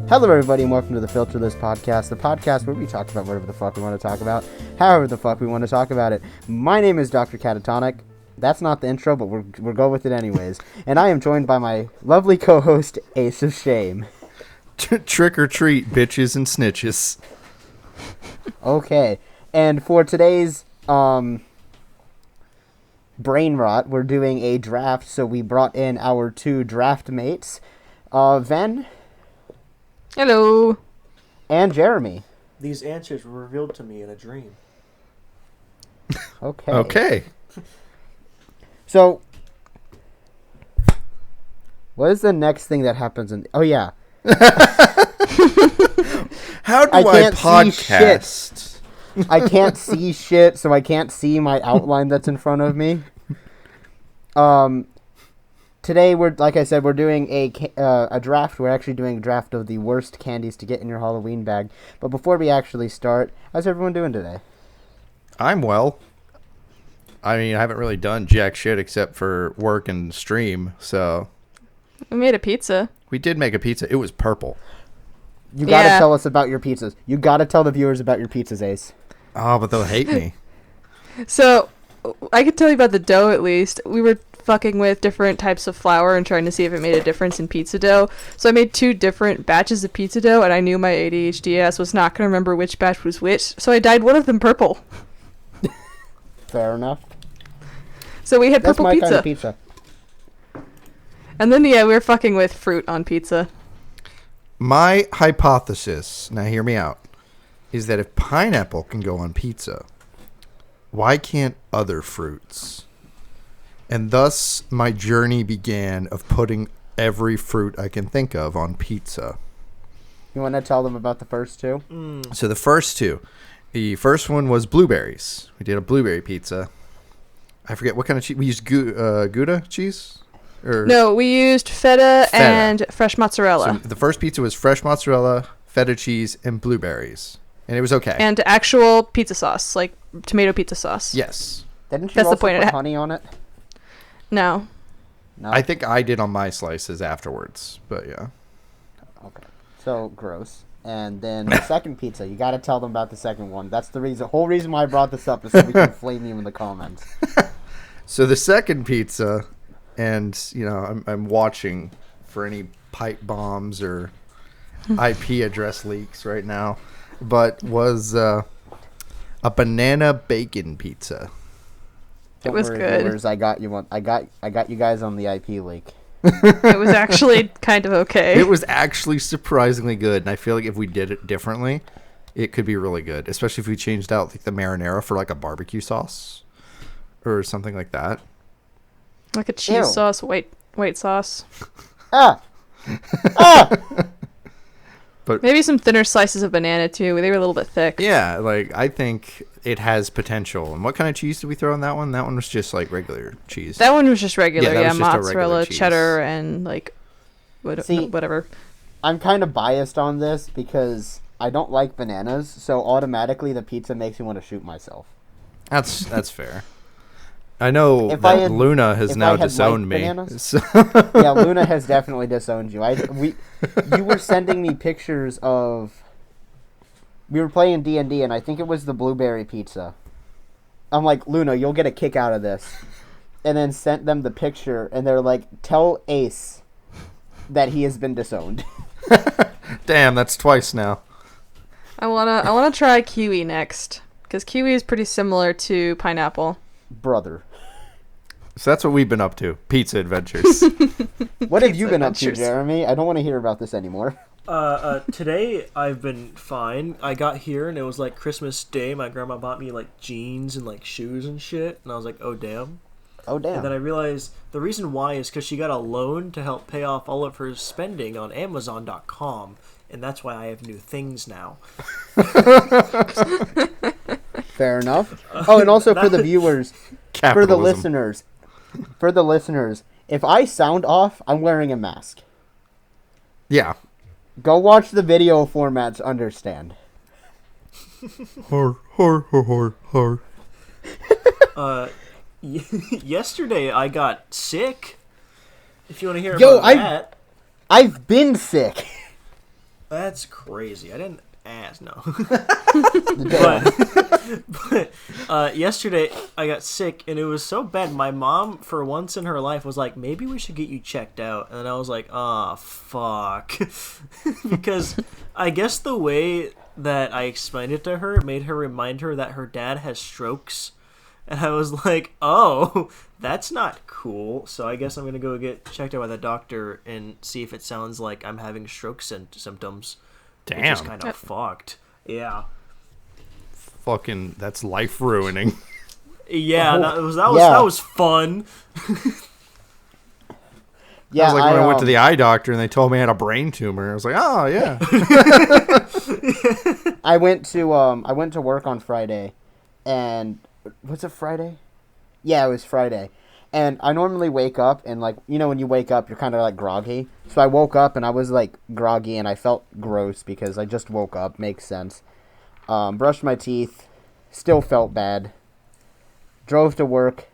Hello, everybody, and welcome to the FILTERLESS podcast, the podcast where we talk about whatever the fuck we want to talk about, however the fuck we want to talk about it. My name is Dr. Catatonic. That's not the intro, but we're going with it anyways. And I am joined by my lovely co-host, AceofShame. Trick or treat, bitches and snitches. Okay, and for today's brain rot, we're doing a draft, so we brought in our two draft mates, Ven. Hello. And Jeremy. These answers were revealed to me in a dream. Okay. So, what is the next thing that happens in... Oh, yeah. How do I podcast? I can't see shit, so I can't see my outline that's in front of me. Today, like I said, we're doing a draft. We're actually doing a draft of the worst candies to get in your Halloween bag. But before we actually start, how's everyone doing today? I'm well. I mean, I haven't really done jack shit except for work and stream, so... We made a pizza. We did make a pizza. It was purple. You gotta tell us about your pizzas. You gotta tell the viewers about your pizzas, Ace. Oh, but they'll hate me. So, I could tell you about the dough at least. We were fucking with different types of flour and trying to see if it made a difference in pizza dough. So I made 2 different batches of pizza dough, and I knew my ADHD ass was not going to remember which batch was which, so I dyed one of them purple. Fair enough. So we had That's purple my pizza. kind of pizza. And then, we were fucking with fruit on pizza. My hypothesis, now hear me out, is that if pineapple can go on pizza, why can't other fruits? And thus, my journey began of putting every fruit I can think of on pizza. You want to tell them about the first two? So the first two. The first one was blueberries. We did a blueberry pizza. I forget what kind of cheese. We used Gouda cheese? No, we used feta and fresh mozzarella. So the first pizza was fresh mozzarella, feta cheese, and blueberries. And it was okay. And actual pizza sauce, like tomato pizza sauce. Yes. Didn't you That's also the point. put honey on it? No. No? I think I did on my slices afterwards, but yeah. Okay. So, gross. And then the second pizza, you gotta tell them about the second one. That's the whole reason why I brought this up is so we can flame you in the comments. So the second pizza, and, I'm watching for any pipe bombs or IP address leaks right now, but was a banana bacon pizza. It was good. Viewers, I got you one. I got you guys on the IP leak. It was actually kind of okay. It was actually surprisingly good, and I feel like if we did it differently, it could be really good, especially if we changed out like the marinara for like a barbecue sauce or something like that. Like a cheese sauce, white sauce. Ah! But maybe some thinner slices of banana too. They were a little bit thick. Yeah, like I think it has potential. And what kind of cheese did we throw on that one? That one was just like regular cheese. That one was just regular, that was just a mozzarella, regular cheese. cheddar, and like See, whatever. I'm kind of biased on this because I don't like bananas, so automatically the pizza makes me want to shoot myself. That's fair. I know Luna has now disowned me. So. Yeah, Luna has definitely disowned you. You were sending me pictures of... We were playing D&D, and I think it was the blueberry pizza. I'm like, Luna, you'll get a kick out of this. And then sent them the picture, and they're like, tell Ace that he has been disowned. Damn, that's twice now. I wanna try kiwi next, because kiwi is pretty similar to pineapple. Brother. So that's what we've been up to. Pizza adventures. What have you been up to, Jeremy? I don't want to hear about this anymore. Today I've been fine. I got here and it was like Christmas Day. My grandma bought me like jeans and like shoes and shit. And I was like, oh damn. Oh damn. And then I realized the reason why is because she got a loan to help pay off all of her spending on Amazon.com. And that's why I have new things now. Fair enough. Oh, and also for the viewers, for the listeners, if I sound off, I'm wearing a mask. Yeah. Go watch the video formats, understand. Hor. Yesterday I got sick. If you want to hear about that. I've been sick. That's crazy. I didn't ask. No. but yesterday I got sick and it was so bad. My mom, for once in her life, was like, "Maybe we should get you checked out." And I was like, "Ah, fuck," because I guess the way that I explained it to her made her remind her that her dad has strokes. And I was like, oh, that's not cool. So I guess I'm going to go get checked out by the doctor and see if it sounds like I'm having stroke symptoms. Damn. Which is kind of fucked. Yeah. Fucking, that's life ruining. Yeah, that was fun. Yeah, like when I went to the eye doctor and they told me I had a brain tumor. I was like, oh yeah. I went to work on Friday, and was it Friday? Yeah, it was Friday. And I normally wake up and, like, you know, when you wake up, you're kind of like groggy. So I woke up and I was like groggy and I felt gross because I just woke up. Makes sense. Brushed my teeth, still felt bad. Drove to work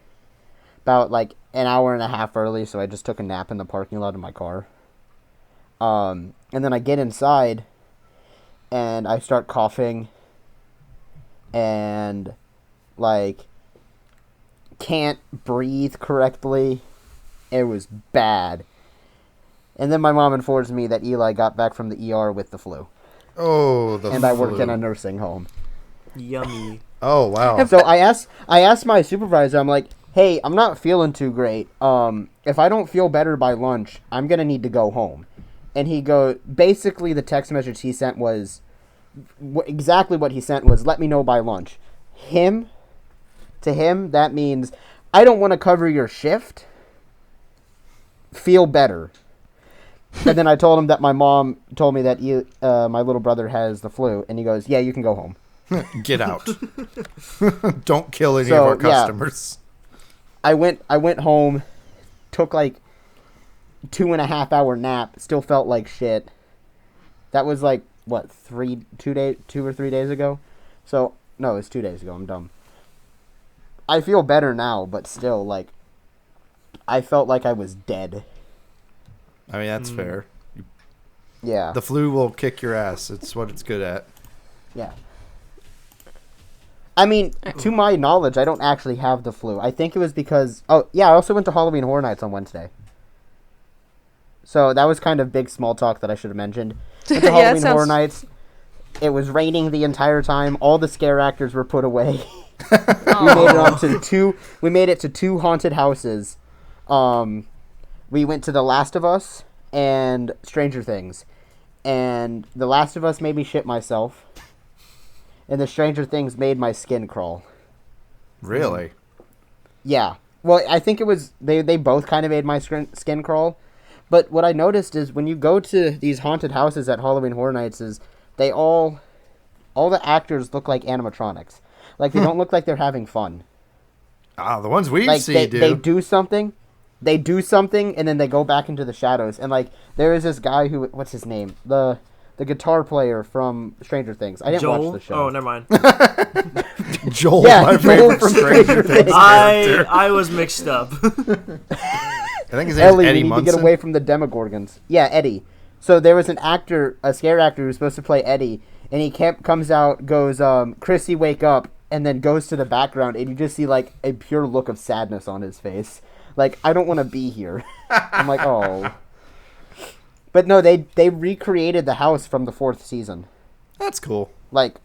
about like an hour and a half early, so I just took a nap in the parking lot of my car. And then I get inside and I start coughing and like can't breathe correctly. It was bad. And then my mom informs me that Eli got back from the ER with the flu. Oh, the and flu. I worked in a nursing home. Yummy. Oh, wow. So I asked my supervisor, I'm like, hey, I'm not feeling too great. If I don't feel better by lunch, I'm going to need to go home. And basically the text message he sent was, exactly what he sent was, let me know by lunch. To him, that means, I don't want to cover your shift. Feel better. And then I told him that my mom told me that my little brother has the flu. And he goes, yeah, you can go home. Get out. Don't kill any of our customers. Yeah. I went home, took like 2.5 hour nap, still felt like shit. That was like, what, 2 or 3 days ago? So, no, it's 2 days ago. I'm dumb. I feel better now, but still, like, I felt like I was dead. I mean, that's fair. Yeah. The flu will kick your ass. It's what it's good at. Yeah. I mean, to my knowledge, I don't actually have the flu. I think it was because... Oh, yeah, I also went to Halloween Horror Nights on Wednesday. So that was kind of big small talk that I should have mentioned. Went to Halloween Horror Nights. It was raining the entire time. All the scare actors were put away. We made it to 2 haunted houses. We went to The Last of Us and Stranger Things. And The Last of Us made me shit myself. And the Stranger Things made my skin crawl. Really? Yeah. Well, I think it was... They both kind of made my skin crawl. But what I noticed is when you go to these haunted houses at Halloween Horror Nights is they all the actors look like animatronics. Like, they don't look like they're having fun. Ah, the ones we see do. They do something, and then they go back into the shadows. And, like, there is this guy who... What's his name? The guitar player from Stranger Things. I didn't watch the show. Oh, never mind. Joel, yeah, my Joel favorite from Stranger Things. I was mixed up. I think his name Ellie, is Eddie we need Munson. to get away from the Demogorgons. Yeah, Eddie. So there was a scare actor who was supposed to play Eddie, and he comes out, goes, Chrissy, wake up, and then goes to the background, and you just see, like, a pure look of sadness on his face. Like, I don't want to be here. I'm like, oh. But no, they recreated the house from the 4th season. That's cool. Like,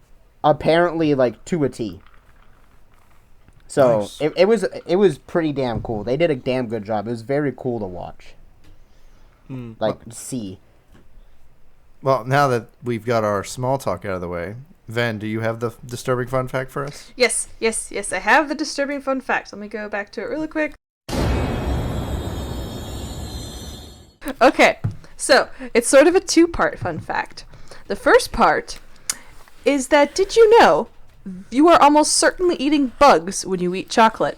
apparently, like, to a T. So, nice. it was pretty damn cool. They did a damn good job. It was very cool to watch. See. Well, now that we've got our small talk out of the way, Ven, do you have the disturbing fun fact for us? Yes, I have the disturbing fun fact. Let me go back to it really quick. Okay, so it's sort of a 2-part fun fact. The first part is that did you know you are almost certainly eating bugs when you eat chocolate?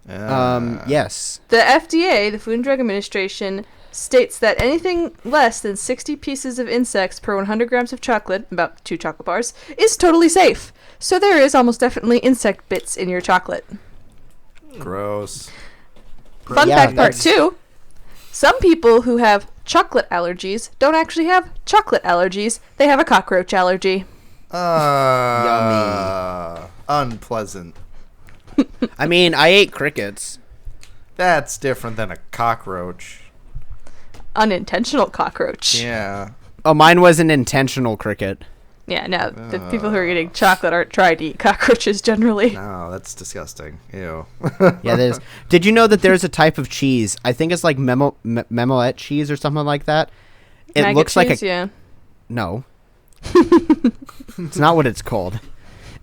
Yes. The FDA, the Food and Drug Administration, states that anything less than 60 pieces of insects per 100 grams of chocolate, about 2 chocolate bars, is totally safe. So there is almost definitely insect bits in your chocolate. Gross. Fun fact part 2. Some people who have chocolate allergies don't actually have chocolate allergies. They have a cockroach allergy. Yummy. Unpleasant. I mean, I ate crickets. That's different than a cockroach. Unintentional cockroach. Yeah. Oh, mine was an intentional cricket. Yeah, no, the people who are eating chocolate aren't trying to eat cockroaches generally. No, that's disgusting. Ew. Yeah, there's. Did you know that there's a type of cheese? I think it's like Memoette cheese or something like that. It Maggot looks like cheese, a yeah. no. It's not what it's called.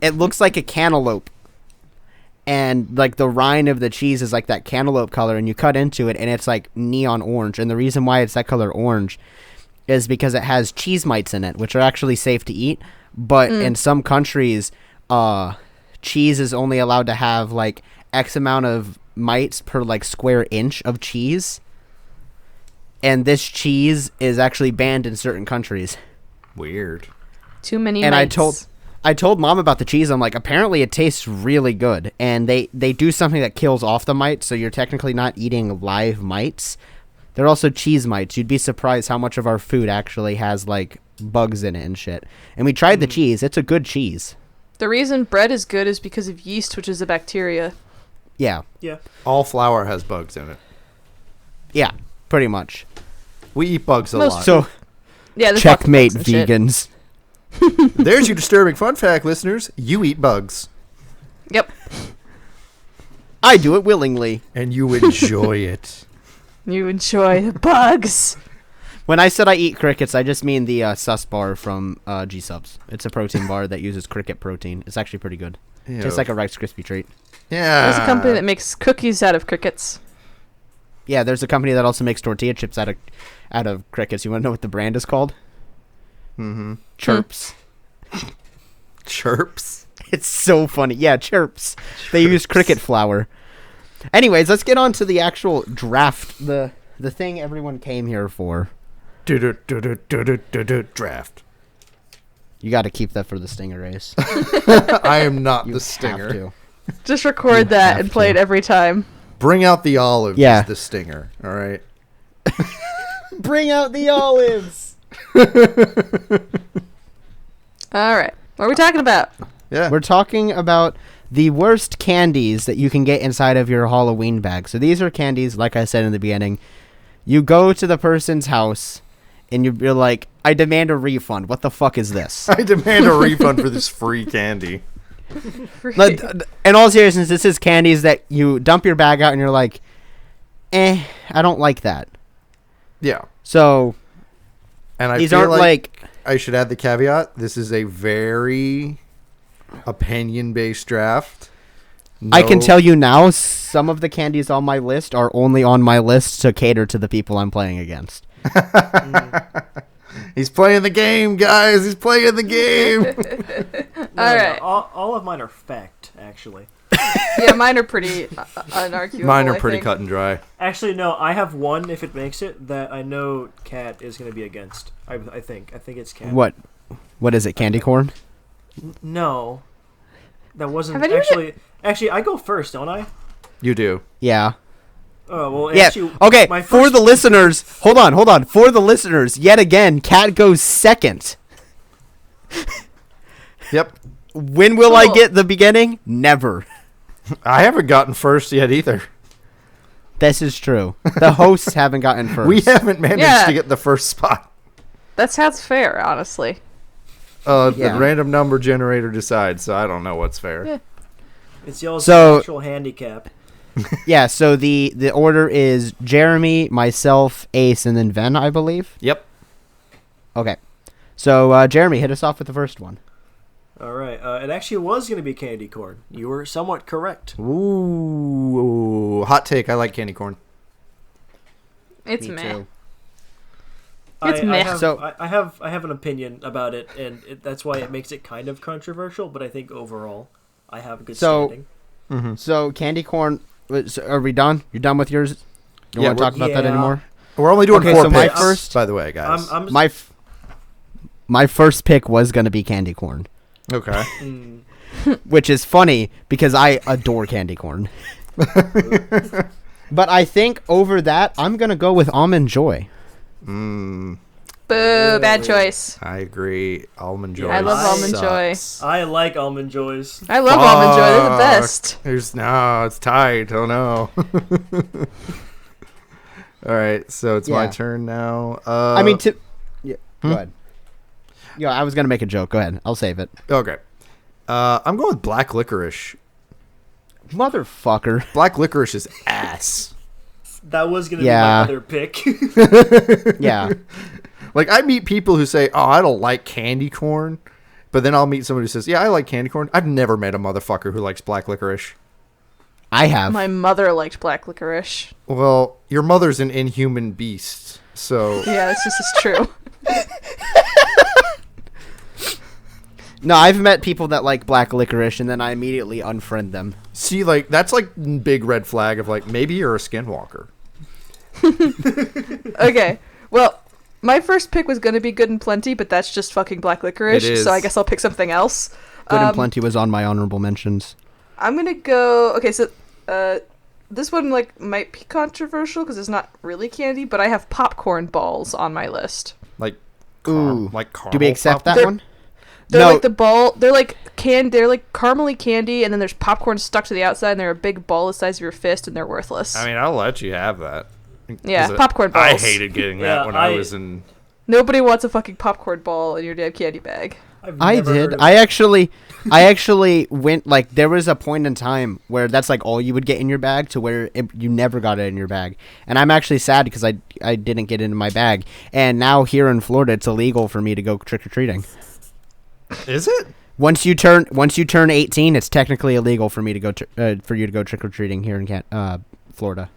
It looks like a cantaloupe, and like the rind of the cheese is like that cantaloupe color, and you cut into it, and it's like neon orange. And the reason why it's that color orange is because it has cheese mites in it, which are actually safe to eat. But in some countries, cheese is only allowed to have like X amount of mites per like square inch of cheese. And this cheese is actually banned in certain countries. Weird. Too many And mites. I told Mom about the cheese. I'm like, apparently it tastes really good. And they do something that kills off the mites, so you're technically not eating live mites. They're also cheese mites. You'd be surprised how much of our food actually has, like, bugs in it and shit. And we tried the cheese. It's a good cheese. The reason bread is good is because of yeast, which is a bacteria. Yeah. Yeah. All flour has bugs in it. Yeah, pretty much. We eat bugs a Most lot. So, Yeah, there's lots of checkmate, bugs and shit. vegans. There's your disturbing fun fact, listeners. You eat bugs. Yep. I do it willingly. And you enjoy it. You enjoy the bugs. When I said I eat crickets, I just mean the sus bar from G-Subs. It's a protein bar that uses cricket protein. It's actually pretty good. Ew. Tastes like a Rice Krispie treat. Yeah. There's a company that makes cookies out of crickets. Yeah, there's a company that also makes tortilla chips out of crickets. You want to know what the brand is called? Mm-hmm. Chirps. Chirps. It's so funny. Yeah, Chirps. They use cricket flour. Anyways, let's get on to the actual draft. The thing everyone came here for. Draft. You got to keep that for the Stinger race. I am not You the have stinger. to. Just record You that have and play to. it every time. Bring out the olives. Yeah. The stinger. All right. Bring out the olives. All right. What are we talking about? Yeah. We're talking about the worst candies that you can get inside of your Halloween bag. So these are candies, like I said in the beginning. You go to the person's house, and you're like, I demand a refund. What the fuck is this? I demand a refund for this free candy. In all seriousness, this is candies that you dump your bag out, and you're like, I don't like that. Yeah. So And I these feel aren't like I should add the caveat. This is a very opinion-based draft. I can tell you now, some of the candies on my list are only on my list to cater to the people I'm playing against. He's playing the game, guys. He's playing the game. All right. All of mine are fact, actually. Yeah, mine are pretty unarguable. Mine are I pretty think. cut and dry. Actually, no. I have one, if it makes it, that I know Kat is going to be against. I think it's Kat. What is it? Candy corn? No, that wasn't Have any- Actually, I go first, don't I? You do. Yeah. Oh well. Yeah. Actually, Okay. my For first- the listeners, hold on. For the listeners, yet again, Cat goes second. Yep. When will I Cool. get the beginning? Never. I haven't gotten first yet either. This is true. The hosts haven't gotten first. We haven't managed Yeah. to get the first spot. That sounds fair, honestly. Yeah. The random number generator decides, so I don't know what's fair. Yeah. It's y'all's So- actual handicap. Yeah. So the order is Jeremy, myself, Ace, and then Ven, I believe. Yep. Okay. So Jeremy, hit us off with the first one. All right. It actually was going to be candy corn. You were somewhat correct. Ooh. Hot take. I like candy corn. It's Me meh. too. It's I meh. have, So- I have an opinion about it, and that's why it makes it kind of controversial. But I think overall, I have a good So- standing. So candy corn. Are we done? You're done with yours? You Yeah, want to talk about that yeah. anymore? We're only doing Okay, 4 so my picks, first- by the way, guys. I'm My first pick was gonna be candy corn, Okay. which is funny because I adore candy corn. But I think over that, I'm gonna go with Almond Joy. Mmm. Boo, bad choice. I agree. Almond Joy. I love Almond Joy. sucks. I like Almond Joys. I love Almond Joy. They're the best. It's tight. Oh no. All right, so it's my Yeah. turn now. I mean, yeah, go ahead. Yeah, I was gonna make a joke. Go ahead. I'll save it. Okay. I'm going with black licorice. Motherfucker. Black licorice is ass. That was gonna Yeah. be my other pick. Yeah. Like, I meet people who say, "Oh, I don't like candy corn," but then I'll meet somebody who says, "Yeah, I like candy corn." I've never met a motherfucker who likes black licorice. I have. My mother liked black licorice. Well, your mother's an inhuman beast, so Yeah, this is true. No, I've met people that like black licorice, and then I immediately unfriend them. see, like, that's like big red flag of like maybe you're a skinwalker. Okay, well, my first pick was gonna be Good and Plenty, but that's just fucking black licorice, It is. so I guess I'll pick something else. Good and Plenty was on my honorable mentions. I'm gonna go. Okay, so this one like might be controversial because it's not really candy, but I have popcorn balls on my list. Like, Ooh. like caramel. Do we accept that They're- one? They're No. like the ball. They're like They're like caramely candy, and then there's popcorn stuck to the outside, and they're a big ball the size of your fist, and they're worthless. I mean, I'll let you have that. Yeah, 'Cause popcorn I balls. hated getting that Yeah, when I I- was in. Nobody wants a fucking popcorn ball in your damn candy bag. I never heard did. of I actually went, like, there was a point in time where that's like all you would get in your bag to where you never got it in your bag. And I'm actually sad because I didn't get it in my bag. And now here in Florida, it's illegal for me to go trick or treating. Is it? Once you turn 18, it's technically illegal for me to go for you to go trick or treating here in Florida.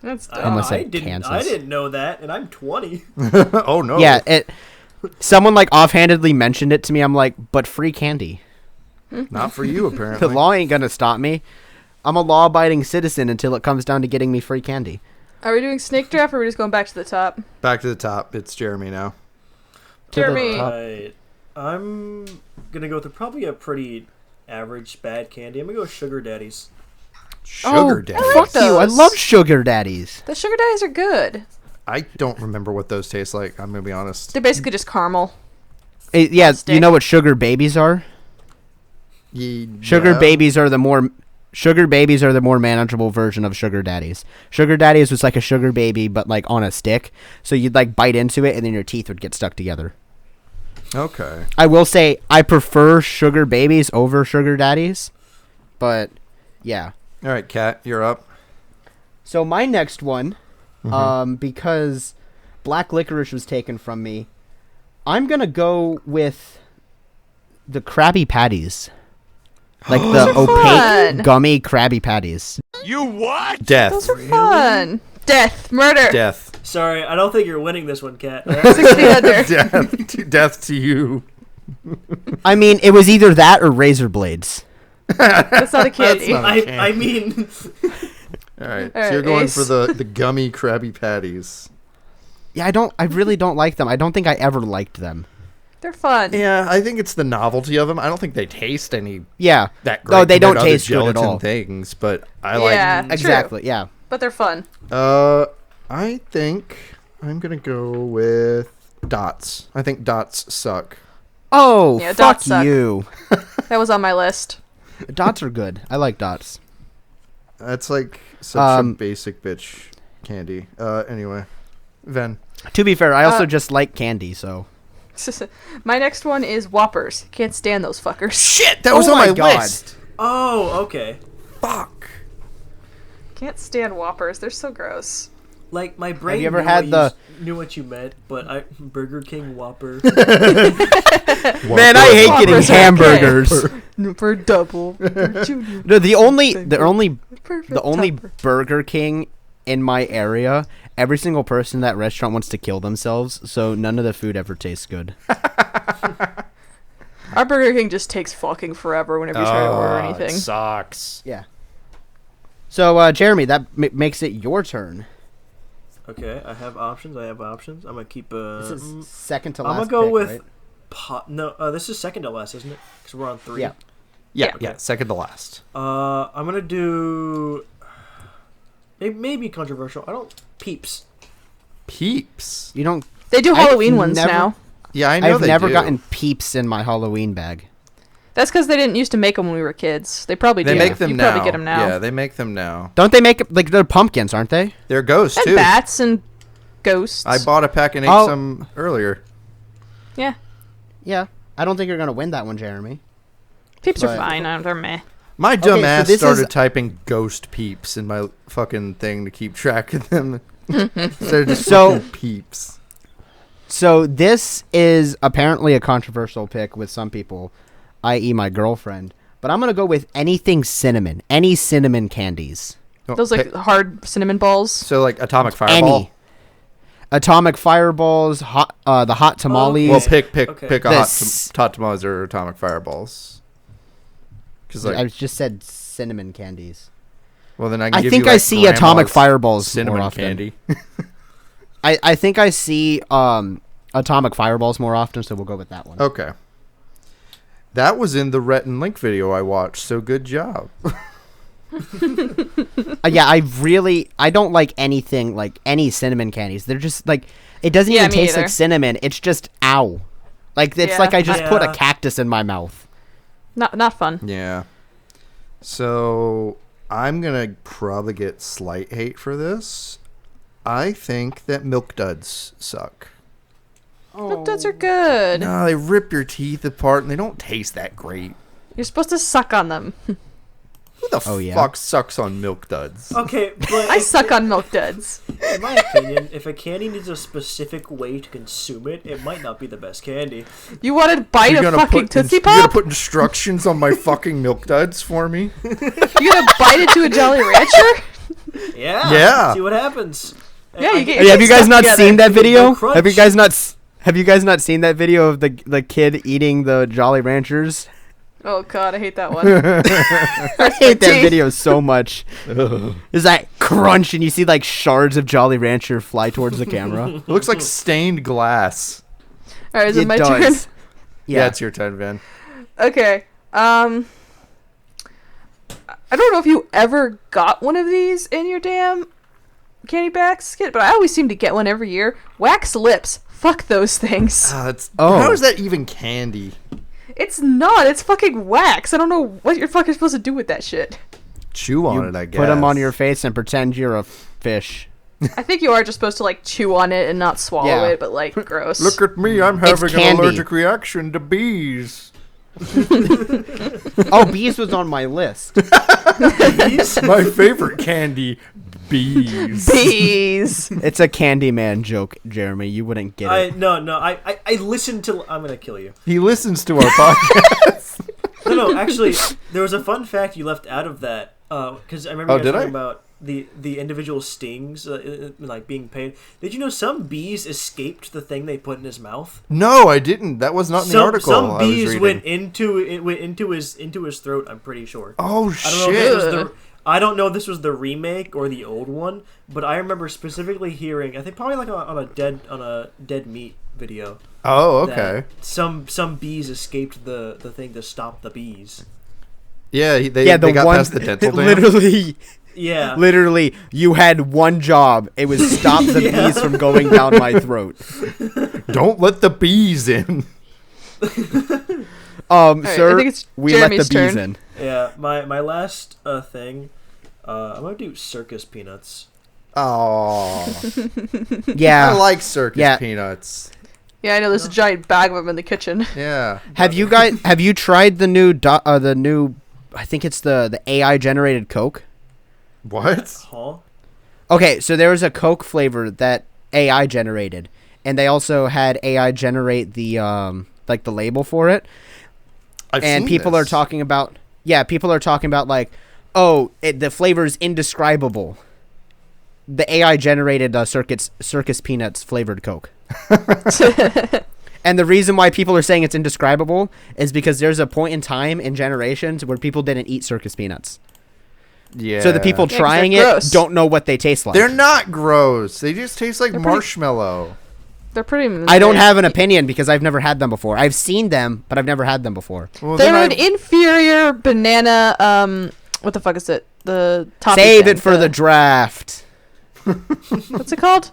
That's I, dumb. Unless I it didn't. Kansas. I didn't know that, and I'm 20. Oh no. Yeah, someone like offhandedly mentioned it to me. I'm like, but free candy. Not for you, The apparently. law ain't gonna stop me. I'm a law-abiding citizen until it comes down to getting me free candy. Are we doing snake draft, or are we just going back to the top? Back to the top. It's Jeremy now. To the Jeremy. top. Right. I'm gonna go with probably a pretty average bad candy. I'm gonna go with Sugar Daddies. Sugar daddy. I like Fuck you! I those. love sugar daddies. The sugar daddies are good. I don't remember what those taste like. I'm gonna be honest. They're basically just caramel. Yeah, Stick. you know what sugar babies are? Sugar Yeah. babies are the more manageable version of sugar daddies. Sugar daddies was like a sugar baby, but like on a stick. So you'd like bite into it, and then your teeth would get stuck together. Okay. I will say I prefer sugar babies over sugar daddies, but yeah. All right, Kat, you're up. So my next one, because black licorice was taken from me, I'm gonna go with the Krabby Patties, like the Those are fun. opaque gummy Krabby Patties. Death. Those are fun. Death, murder. Death. Sorry, I don't think you're winning this one, Kat. 6 feet under. Death to you. I mean, it was either that or razor blades. That's not a candy. not- I mean, All right. All So you're right, going Ace. for the gummy Krabby Patties. Yeah, I really don't like them. I don't think I ever liked them. They're fun. Yeah, I think it's the novelty of them. I don't think they taste any Yeah. that great. No, they don't compared to other taste good at gelatin all. things, but I Yeah. like. Exactly. Yeah. But they're fun. I think I'm gonna go with dots. I think dots suck. Oh, Yeah, fuck dots suck. you. That was on my list. Dots are good. I like dots. That's like such a Um, basic bitch candy. Anyway, Ven. To be fair, I also just like candy, so. My next one is Whoppers. Can't stand those fuckers. Shit, that was Oh on my my God. list. oh, okay. Fuck. Can't stand Whoppers. They're so gross. Like my brain you ever knew, had what knew what you meant, but Burger King Whopper. Man, I hate getting Whoppers are hamburgers. For double. For junior. No, the only Perfect topper. Burger King in my area, every single person in that restaurant wants to kill themselves, so none of the food ever tastes good. Our Burger King just takes fucking forever whenever you try to order anything. Sucks. Yeah. So, Jeremy, that makes it your turn. Okay, I have options. I'm gonna keep This is mm, second to I'm last gonna go pick, with right? no. This is second to last, isn't it? Because we're on 3. Yeah. Yeah, Yeah. yeah. Second to last. I'm gonna do. It may be controversial. I don't Peeps. Peeps. You don't. They do I've Halloween ones never- now. Yeah, I know I've they never do. gotten Peeps in my Halloween bag. That's because they didn't used to make them when we were kids. They probably They do. make them you now. probably get them now. Yeah, they make them now. Don't they make like they're pumpkins, aren't they? They're ghosts And too. bats and ghosts. I bought a pack and ate Oh. some earlier. Yeah. Yeah. I don't think you're gonna win that one, Jeremy. Peeps are But- fine. They're meh. My dumb so ass this started is- typing ghost peeps in my fucking thing to keep track of them. Instead of just So- fucking peeps. So this is apparently a controversial pick with some people, i.e. my girlfriend. But I'm gonna go with anything cinnamon. Any cinnamon candies. Oh, Those like hard cinnamon balls. so like atomic fireball. Any. Atomic fireballs, the hot tamales. Well, pick Okay. a This- hot tamales or atomic fireballs. Because I just said cinnamon candies. well, then I can I give think you, I like, see atomic grandma's fireballs cinnamon more often. candy. I think I see atomic fireballs more often, so we'll go with that one. Okay. That was in the Rhett and Link video I watched, so good job. Yeah, I don't like anything like any cinnamon candies. They're just like it doesn't Yeah, even me taste either. like cinnamon. It's just ow. Like it's Yeah. like I just put a Yeah. cactus in my mouth. Not fun. Yeah. So I'm going to probably get slight hate for this. I think that Milk Duds suck. Milk Duds are good. No, they rip your teeth apart and they don't taste that great. You're supposed to suck on them. Who the Oh, yeah? fuck sucks on Milk Duds? Okay, but I suck on Milk Duds. in my opinion, if a candy needs a specific way to consume it, it might not be the best candy. You wanted to bite You're a gonna fucking put Tootsie you're gonna Pop? put instructions on my fucking Milk Duds for me? You're gonna bite into a Jolly Rancher? Yeah. Yeah. See what happens. Yeah, you get Hey, have you guys stuff not together. seen that video? Crunch. Have you guys not seen that video of the kid eating the Jolly Ranchers? Oh god, I hate that one. I hate that video so much. There's that crunch, and you see like shards of Jolly Rancher fly towards the camera. It looks like stained glass. Alright, is it my does. turn? Yeah, it's your turn, Van. Okay. I don't know if you ever got one of these in your damn candy basket, but I always seem to get one every year. Wax lips. Fuck those things. Oh. How is that even candy? It's not. It's fucking wax. I don't know what you're fucking supposed to do with that shit. Chew on You it, I guess. put them on your face and pretend you're a fish. I think you are just supposed to like chew on it and not swallow Yeah. it, but like gross. Look at me, I'm having an candy. allergic reaction to bees. Oh, bees was on my list. My favorite candy, bees. Bees. It's a Candyman joke, Jeremy. You wouldn't get it. I listened to. I'm gonna kill you. He listens to our podcast. No, actually, there was a fun fact you left out of that. Because I remember Oh, you guys did talking I? about the individual stings, like being paid. Did you know some bees escaped the thing they put in his mouth? No, I didn't. That was not in the article Some I was bees reading. went into his throat. I'm pretty sure. Oh, I don't know if this was shit. I don't know if this was the remake or the old one, but I remember specifically hearing. I think probably like on a dead meat video. Oh, that okay. Some bees escaped the thing to stop the bees. Yeah, they Yeah, the got one past the dental dam. Yeah. Literally, you had one job. It was stop the Yeah. bees from going down my throat. Don't let the bees in. right, I Sir, think it's we Jeremy's let the bees turn. in. Yeah, my last thing, I'm gonna do circus peanuts. Oh, Yeah. I like circus Yeah. peanuts. Yeah, I know there's a giant bag of them in the kitchen. Yeah. Have you tried the new I think it's the AI generated Coke? What? Huh? Okay, so there was a Coke flavor that AI generated, and they also had AI generate the like the label for it. I've And seen people this. are talking about like, oh, the flavor is indescribable. The AI generated circus peanuts flavored Coke. And the reason why people are saying it's indescribable is because there's a point in time in generations where people didn't eat circus peanuts. Yeah. So the people 'cause trying they're it gross. don't know what they taste like. They're not gross. They just taste like They're pretty- marshmallow. They're pretty. I don't have an opinion because I've never had them before. I've seen them, but I've never had them before. Well, They're then an inferior banana. What the fuck is it? The toffee Save thing, it for the draft. What's it called?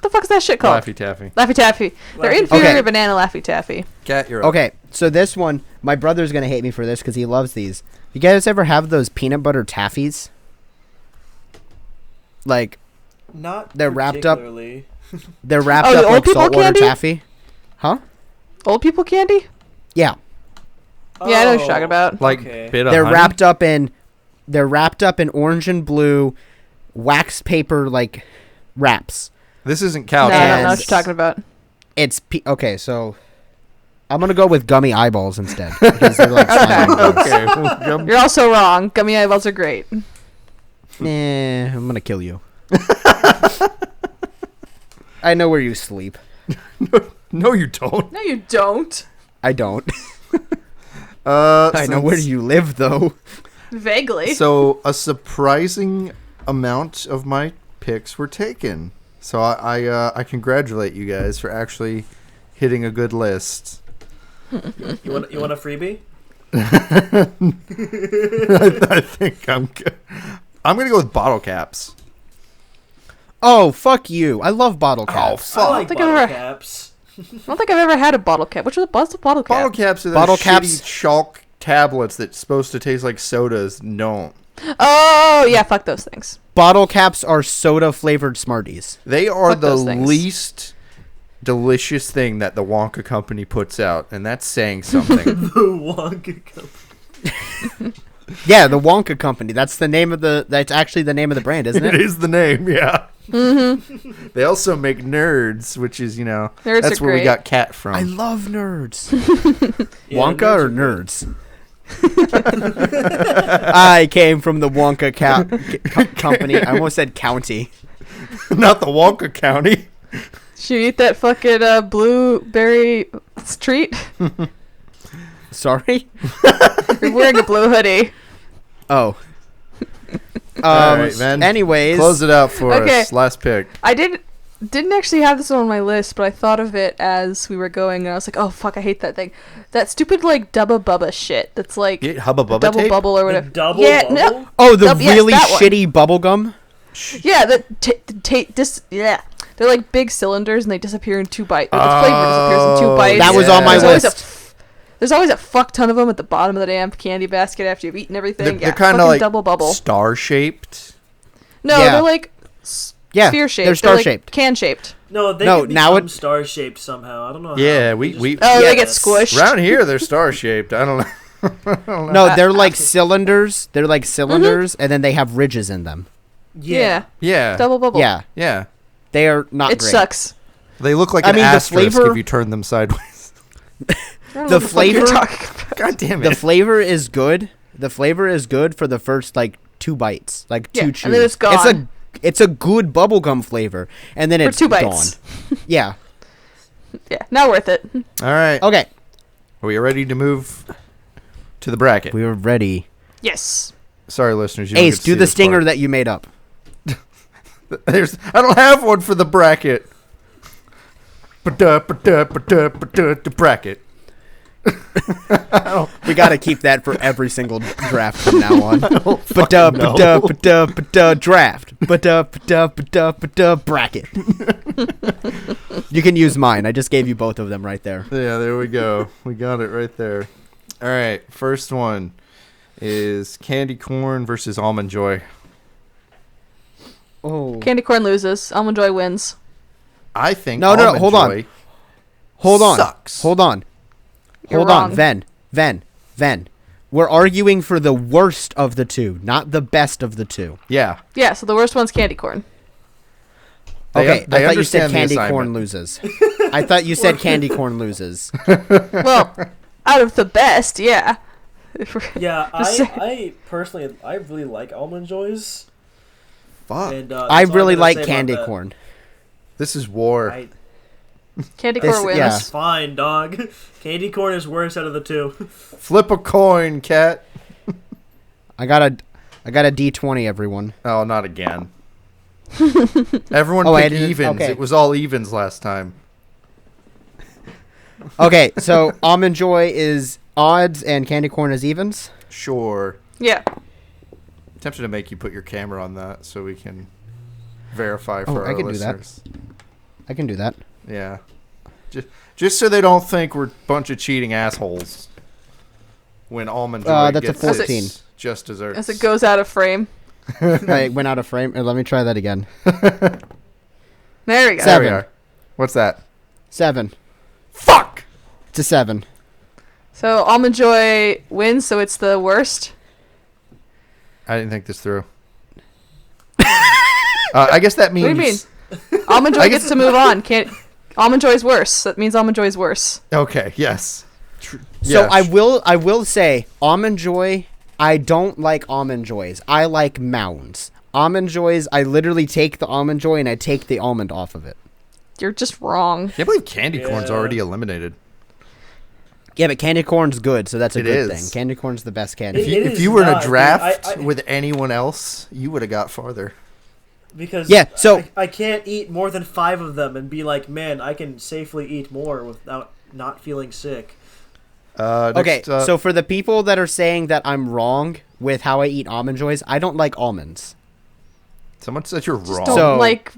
the fuck is that shit called? Laffy Taffy. Laffy Taffy. They're Laffy inferior Taffy. banana Laffy Taffy. Cat, you're up. Okay, so this one, my brother's gonna hate me for this because he loves these. You guys ever have those peanut butter taffies? Like, Not They're wrapped up- particularly. they're wrapped Oh, the up old like people saltwater candy? taffy. Huh? Old people candy? Yeah. Yeah, I know what you're talking about. Like Okay. bit of They're honey? wrapped up in orange and blue wax paper like wraps. This isn't No, cow I don't know what and- you're talking about. It's okay, so I'm gonna go with gummy eyeballs instead because they're like slimy balls. Okay. well, gum- You're also wrong. Gummy eyeballs are great. I'm gonna kill you. I know where you sleep. no, you don't. No, you don't. I don't. I know where you live though. Vaguely. So a surprising amount of my picks were taken. So I congratulate you guys for actually hitting a good list. You want a freebie? I think I'm good. I'm gonna go with bottle caps. Oh, fuck you. I love bottle Oh caps. I fuck! like think bottle I've ever- caps. I don't think I've ever had a bottle cap. What's the bottle cap? Bottle caps are those Bottle shitty caps- chalk tablets that's supposed to taste like sodas. Don't. Oh, yeah, fuck those things. Bottle caps are soda flavored Smarties. They are Fuck the those things. least delicious thing that the Wonka company puts out, and that's saying something. The Wonka Company. Yeah, the Wonka Company. That's the name of the. That's actually the name of the brand, isn't It it? is the name, yeah. Mm-hmm. They also make Nerds, which is, Nerds that's are where we great. got Cat from. I love nerds. Yeah, Wonka or nerds are nerds? I came from the Wonka company. I almost said county. Not the Wonka County. Should you eat that fucking blueberry treat? Sorry. You're wearing a blue hoodie. Oh. All right, Ven. Anyways, Close it out for Okay. us. Last pick. I didn't actually have this one on my list, but I thought of it as we were going, and I was like, oh fuck, I hate that thing. That stupid like Dubba Bubba shit. That's like Get Hubba Bubba double tape? bubble or The whatever. double yeah, bubble? no. oh, the Yes, really that one. shitty bubble gum. Yeah, yeah. They're like big cylinders, and they disappear in 2 bites. The flavor disappears in 2 bites. That was on my There's list. There's always a fuck ton of them at the bottom of the damn candy basket after you've eaten everything. They're kind of fucking like double bubble. star-shaped. No, Yeah. they're like Yeah, sphere shaped. they're star-shaped. Can shaped. No, they No, can now become it- star-shaped somehow. I don't know Yeah, how. we- They just- we- Oh, they get Yes. squished. Around here, they're star-shaped. I don't know. No, they're like cylinders. They're like cylinders, and then they have ridges in them. Yeah. Yeah. Double bubble. Yeah, Yeah. they are not It great. sucks. They look like I an mean, the asterisk flavor- if you turn them sideways. I don't know The what fuck you're flavor- talking about. God damn The it. flavor is good. The flavor is good for the first like 2 bites, like Yeah, 2 and chews. then it's gone. It's a good bubblegum flavor, and then For it's 2 bites. gone. Yeah. Yeah, not worth it. All right. Okay. Are we ready to move to the bracket? We are ready. Yes. Sorry, listeners. You don't Ace, get to do see the this stinger part. that you made up. I don't have one for the bracket. The bracket. We got to keep that for every single draft from now on. Draft. Bracket. You can use mine. I just gave you both of them right there. Yeah, there we go. We got it right there. All right. First one is Candy Corn versus Almond Joy. Oh. Candy corn loses. Almond Joy wins. I think No, Almond hold on. Joy Hold on. sucks. Hold on. You're Hold wrong. on. Ven. We're arguing for the worst of the two, not the best of the two. Yeah. Yeah, so the worst one's candy corn. Okay, They I thought you said understand the candy assignment. corn loses. I thought you said candy corn loses. Well, out of the best, yeah. Yeah, Just say- I personally, I really like Almond Joys. Fuck. And, I that's all I'm really gonna like say about candy that. corn. This is war. I, Candy This- corn wins. yeah. fine, dog. Candy corn is worst out of the two. Flip a coin, cat. I got a D20, everyone. Oh, not again. Everyone Oh, I picked didn't- evens. okay. It was all evens last time. Okay, so Almond Joy is odds and candy corn is evens. Sure. Yeah. Tempted to make you put your camera on that so we can verify Oh, for I our can do that. listeners. I can do that. Yeah. Just so they don't think we're a bunch of cheating assholes. When Almond Joy That's a gets 14. its just desserts. As it goes out of frame. I went out of frame. Let me try that again. There we go. There we are. What's that? 7. Fuck! It's a 7. So Almond Joy wins, so it's the worst. I didn't think this through. I guess that means... What do you mean? Almond Joy gets to move on. Almond Joy's worse. That means Almond Joy's worse. Okay, yes. So Yes. I will say Almond Joy. I don't like Almond Joys. I like Mounds. Almond Joys. I literally take the Almond Joy and I take the almond off of it. You're just wrong. Can't believe candy corn's Yeah. already eliminated. Yeah, but candy corn's good, so that's a It good is. thing. Candy corn's the best candy. It If is you were in not, a dude. draft I- with anyone else, you would have got farther. Because Yeah, so- I can't eat more than 5 of them and be like, man, I can safely eat more without not feeling sick. Okay, Next up- so for the people that are saying that I'm wrong with how I eat Almond Joys, I don't like almonds. someone said you're wrong. Don't So- like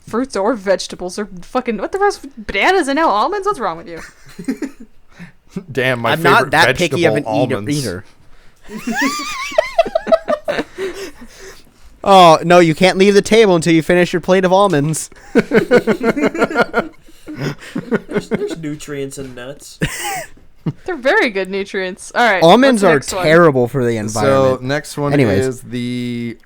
fruits or vegetables or fucking what the rest? Bananas and now almonds. What's wrong with you? Damn, my I'm favorite not that vegetable, picky of an almonds. eater. Oh, no, you can't leave the table until you finish your plate of almonds. There's nutrients in nuts. They're very good nutrients. All right. Almonds are what's the next one? terrible for the So environment. next one Anyways. is the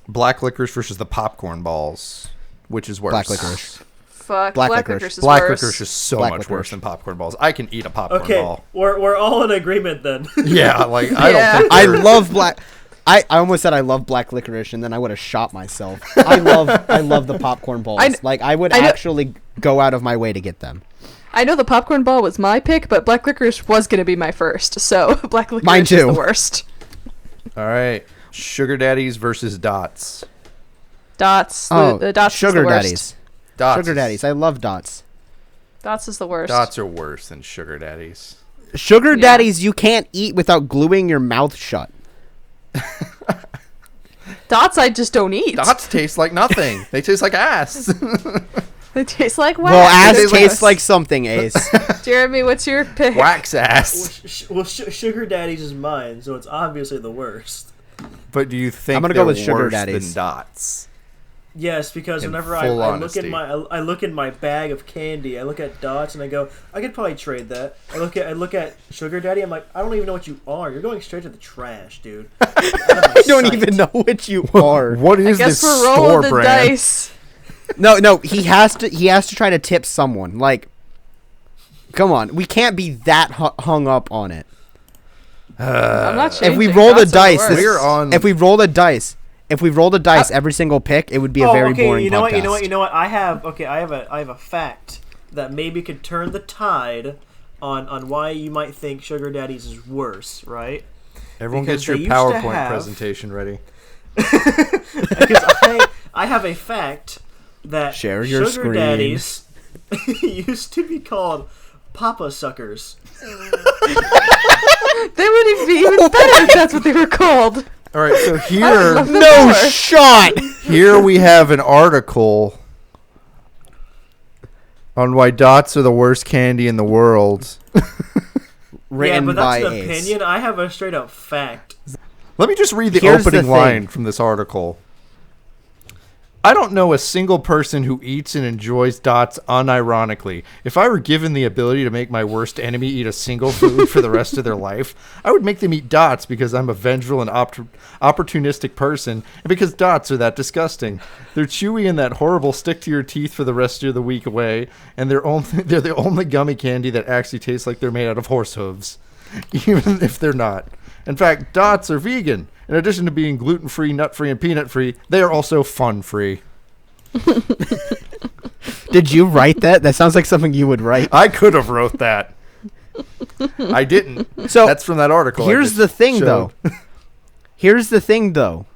black licorice versus the popcorn balls, which is worse. Black licorice. Fuck. Black Black licorice. licorice is Black worse. licorice is so Black much licorice. worse than popcorn balls. I can eat a popcorn Okay, ball. we're all in agreement then. Yeah, like I Yeah. don't think I they're- love black. I almost said I love black licorice, and then I would have shot myself. I love the popcorn balls. I would I know- actually go out of my way to get them. I know the popcorn ball was my pick, but black licorice was gonna be my first. So black licorice Mine is too. the worst. All right, sugar daddies versus dots. Dots. Oh, the dots sugar is the worst. daddies. Dots. Sugar daddies. I love dots. Dots is the worst. Dots are worse than sugar daddies. Sugar Yeah. daddies you can't eat without gluing your mouth shut. Dots I just don't eat. Dots taste like nothing. They taste like ass. They taste like wax. Well, ass tastes tastes like something, Ace. Jeremy, what's your pick? Wax ass. Sugar daddies is mine, so it's obviously the worst. But do you think I'm gonna go they're with sugar worse daddies. than dots? Yes, because In whenever full I honesty. look in my bag of candy, I look at dots and I go, I could probably trade that. I look at sugar daddy. I'm like, I don't even know what you are. You're going straight to the trash, dude. I don't even know what you are. What is I guess this we're store rolling the brand? dice. No, he has to try to tip someone. Like, come on, we can't be that hung up on it. I'm not If changing. we roll the Dots are dice, worst. this- We're on. if we roll the dice, every single pick, it would be a very boring you know podcast. what? You know what? I have a fact that maybe could turn the tide on why you might think sugar daddies is worse, right? Everyone because gets your they used to PowerPoint have- presentation ready. Because I have a fact that Share your sugar screen. daddies used to be called papa suckers. They would be even better if that's what they were called. All right, so I here, love them No more. shot. here we have an article on why dots are the worst candy in the world. Written yeah, but by that's an Ace. opinion. I have a straight up fact. Let me just read the Here's the opening thing. line from this article. I don't know a single person who eats and enjoys dots unironically. If I were given the ability to make my worst enemy eat a single food for the rest of their life, I would make them eat dots because I'm a vengeful and opportunistic person, and because dots are that disgusting. They're chewy and that horrible stick to your teeth for the rest of the week away, and they're the only gummy candy that actually tastes like they're made out of horse hooves, even if they're not. In fact, dots are vegan. In addition to being gluten-free, nut-free, and peanut-free, they are also fun-free. Did you write that? That sounds like something you would write. I could have wrote that. I didn't. So That's from that article. I here's just the thing, showed. though. Here's the thing, though.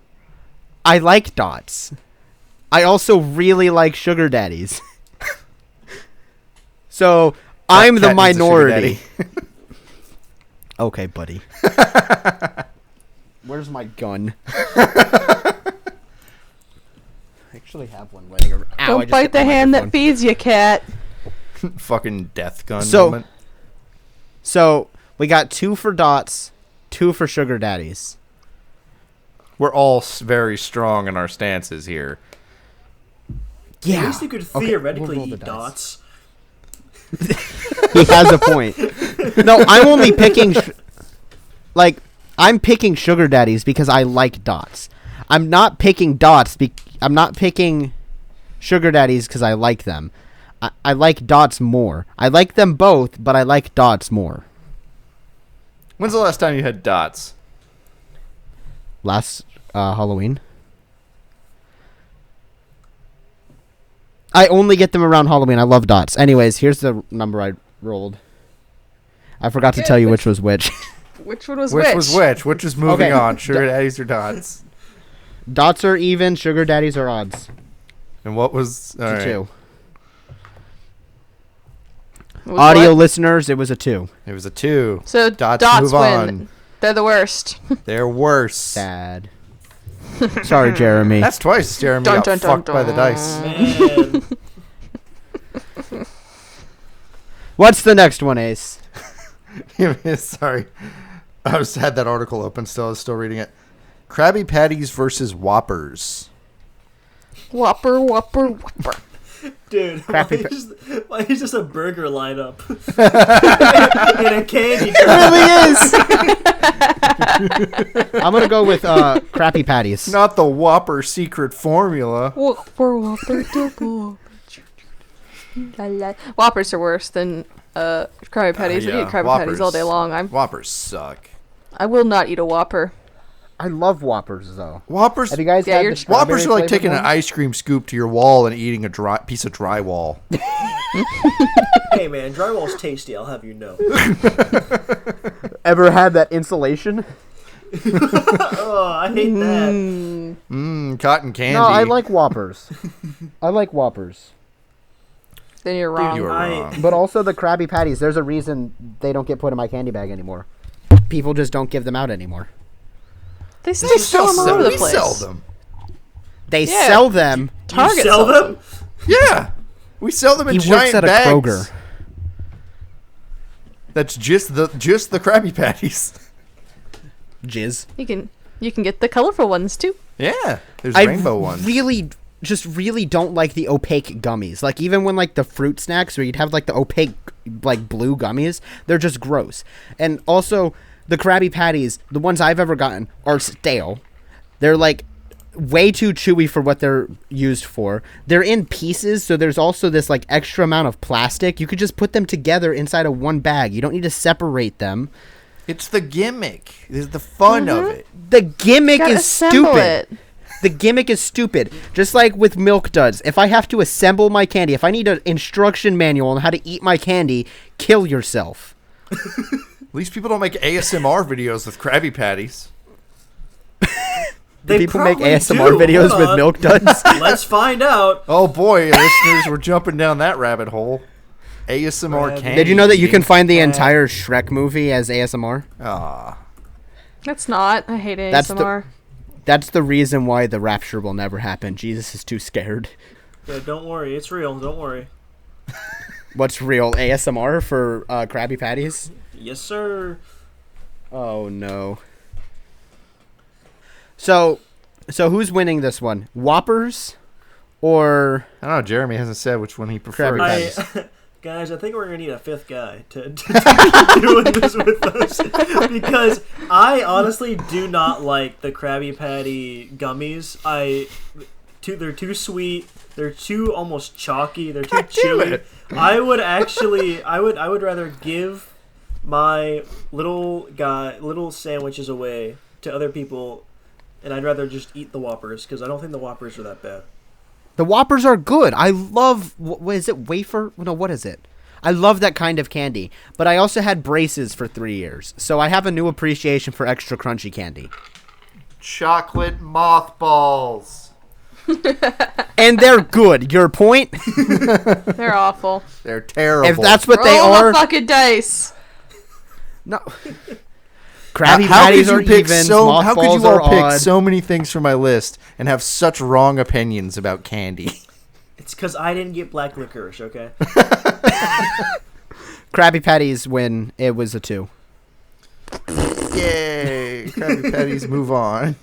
I like dots. I also really like sugar daddies. So I'm the Cat needs a sugar minority. daddy. Okay, buddy. Where's my gun? actually have one laying around. Ow, I Don't just bite hit the hand that microphone. feeds you, cat. Fucking death gun So- moment. So we got 2 for dots, 2 for sugar daddies. We're all very strong in our stances here. Yeah. At least you could Okay, theoretically we'll roll the eat dice. dots. He has a point. No, I'm only picking, I'm picking sugar daddies because I like dots. I'm not picking dots. I'm not picking sugar daddies because I like them. I like dots more. I like them both, but I like dots more. When's the last time you had dots? Last Halloween. I only get them around Halloween. I love dots. Anyways, here's the number I rolled. I forgot to tell you which was which. Which one was Which which? was which? Which is moving Okay. on? Sugar daddies or dots? Dots are even, sugar daddies are odds. And what was... All It's a right. 2. Was Audio what? listeners, it was a 2. It was a 2. So Dots dots move win. on. They're the worst. They're worse. Sad. Sorry, Jeremy. That's twice Jeremy Dun, got dun, dun, fucked by the dice. Man. What's the next one, Ace? Sorry. I had that article open still. I was still reading it. Krabby Patties versus Whoppers. Whopper, whopper, whopper. Dude, Crappy why is this a burger lineup? In a candy It really is. I'm gonna go with crappy patties. Not the Whopper secret formula. Whopper, whopper, double. La, la. Whoppers are worse than Krabby Patties. We yeah, eat Krabby Whoppers. Patties all day long. Whoppers suck. I will not eat a Whopper. I love Whoppers though. Whoppers. Have you guys Yeah, had you're- the strawberry Whoppers are like flavored taking an one? ice cream scoop to your wall and eating a piece of drywall. Hey man, drywall's tasty, I'll have you know. Ever had that insulation? Oh, I hate that. Cotton candy. No, I like Whoppers. I like Whoppers. Then you're wrong. You were wrong. But also the Krabby Patties, there's a reason they don't get put in my candy bag anymore. People just don't give them out anymore. They still sell them all over the we place. sell them. They Yeah. sell them. Target You sell sells them? Yeah. We sell them in He giant works at a bags. Kroger. That's just the Krabby Patties. Jizz. You can get the colorful ones too. Yeah. There's I rainbow ones. really don't like the opaque gummies. Like even when like the fruit snacks where you'd have like the opaque like blue gummies, they're just gross. And also the Krabby Patties, the ones I've ever gotten are stale. They're like way too chewy for what they're used for. They're in pieces, so there's also this like extra amount of plastic. You could just put them together inside of one bag. You don't need to separate them. It's the gimmick. It's the fun of it. The gimmick Gotta is assemble stupid. it. The gimmick is stupid. Just like with Milk Duds. If I have to assemble my candy, if I need an instruction manual on how to eat my candy, kill yourself. At least people don't make ASMR videos with Krabby Patties. They People make probably ASMR do. videos Hold with on. Milk Duds. Let's find out. Oh boy, listeners, we're jumping down that rabbit hole. ASMR Krabby. candy. Did you know that you can eating. find the entire Shrek movie as ASMR? Aw. That's not. I hate That's the- ASMR. That's the reason why the rapture will never happen. Jesus is too scared. Yeah, don't worry, it's real. Don't worry. What's real? ASMR for Krabby Patties? Yes, sir. Oh no. So who's winning this one? Whoppers or I don't know. Jeremy hasn't said which one he prefers. Krabby I, guys, I think we're gonna need a fifth guy to keep doing this with us because I honestly do not like the Krabby Patty gummies. They're too sweet. They're too almost chalky. They're too chewy. it. I would rather give my little sandwiches away to other people, and I'd rather just eat the Whoppers because I don't think the Whoppers are that bad. the Whoppers are good. I love what is it? Wafer? No, what is it? I love that kind of candy. But I also had braces for 3 years, so I have a new appreciation for extra crunchy candy. Chocolate mothballs. And they're good. Your point? They're awful. They're terrible. If that's what Roll they are, the fucking dice. no. Krabby how Patties could are you pick even. how could Mothballs you are all pick odd. so many things from my list and have such wrong opinions about candy? It's because I didn't get black licorice, okay? Krabby Patties when it was a 2. Yay! Krabby Patties, move on.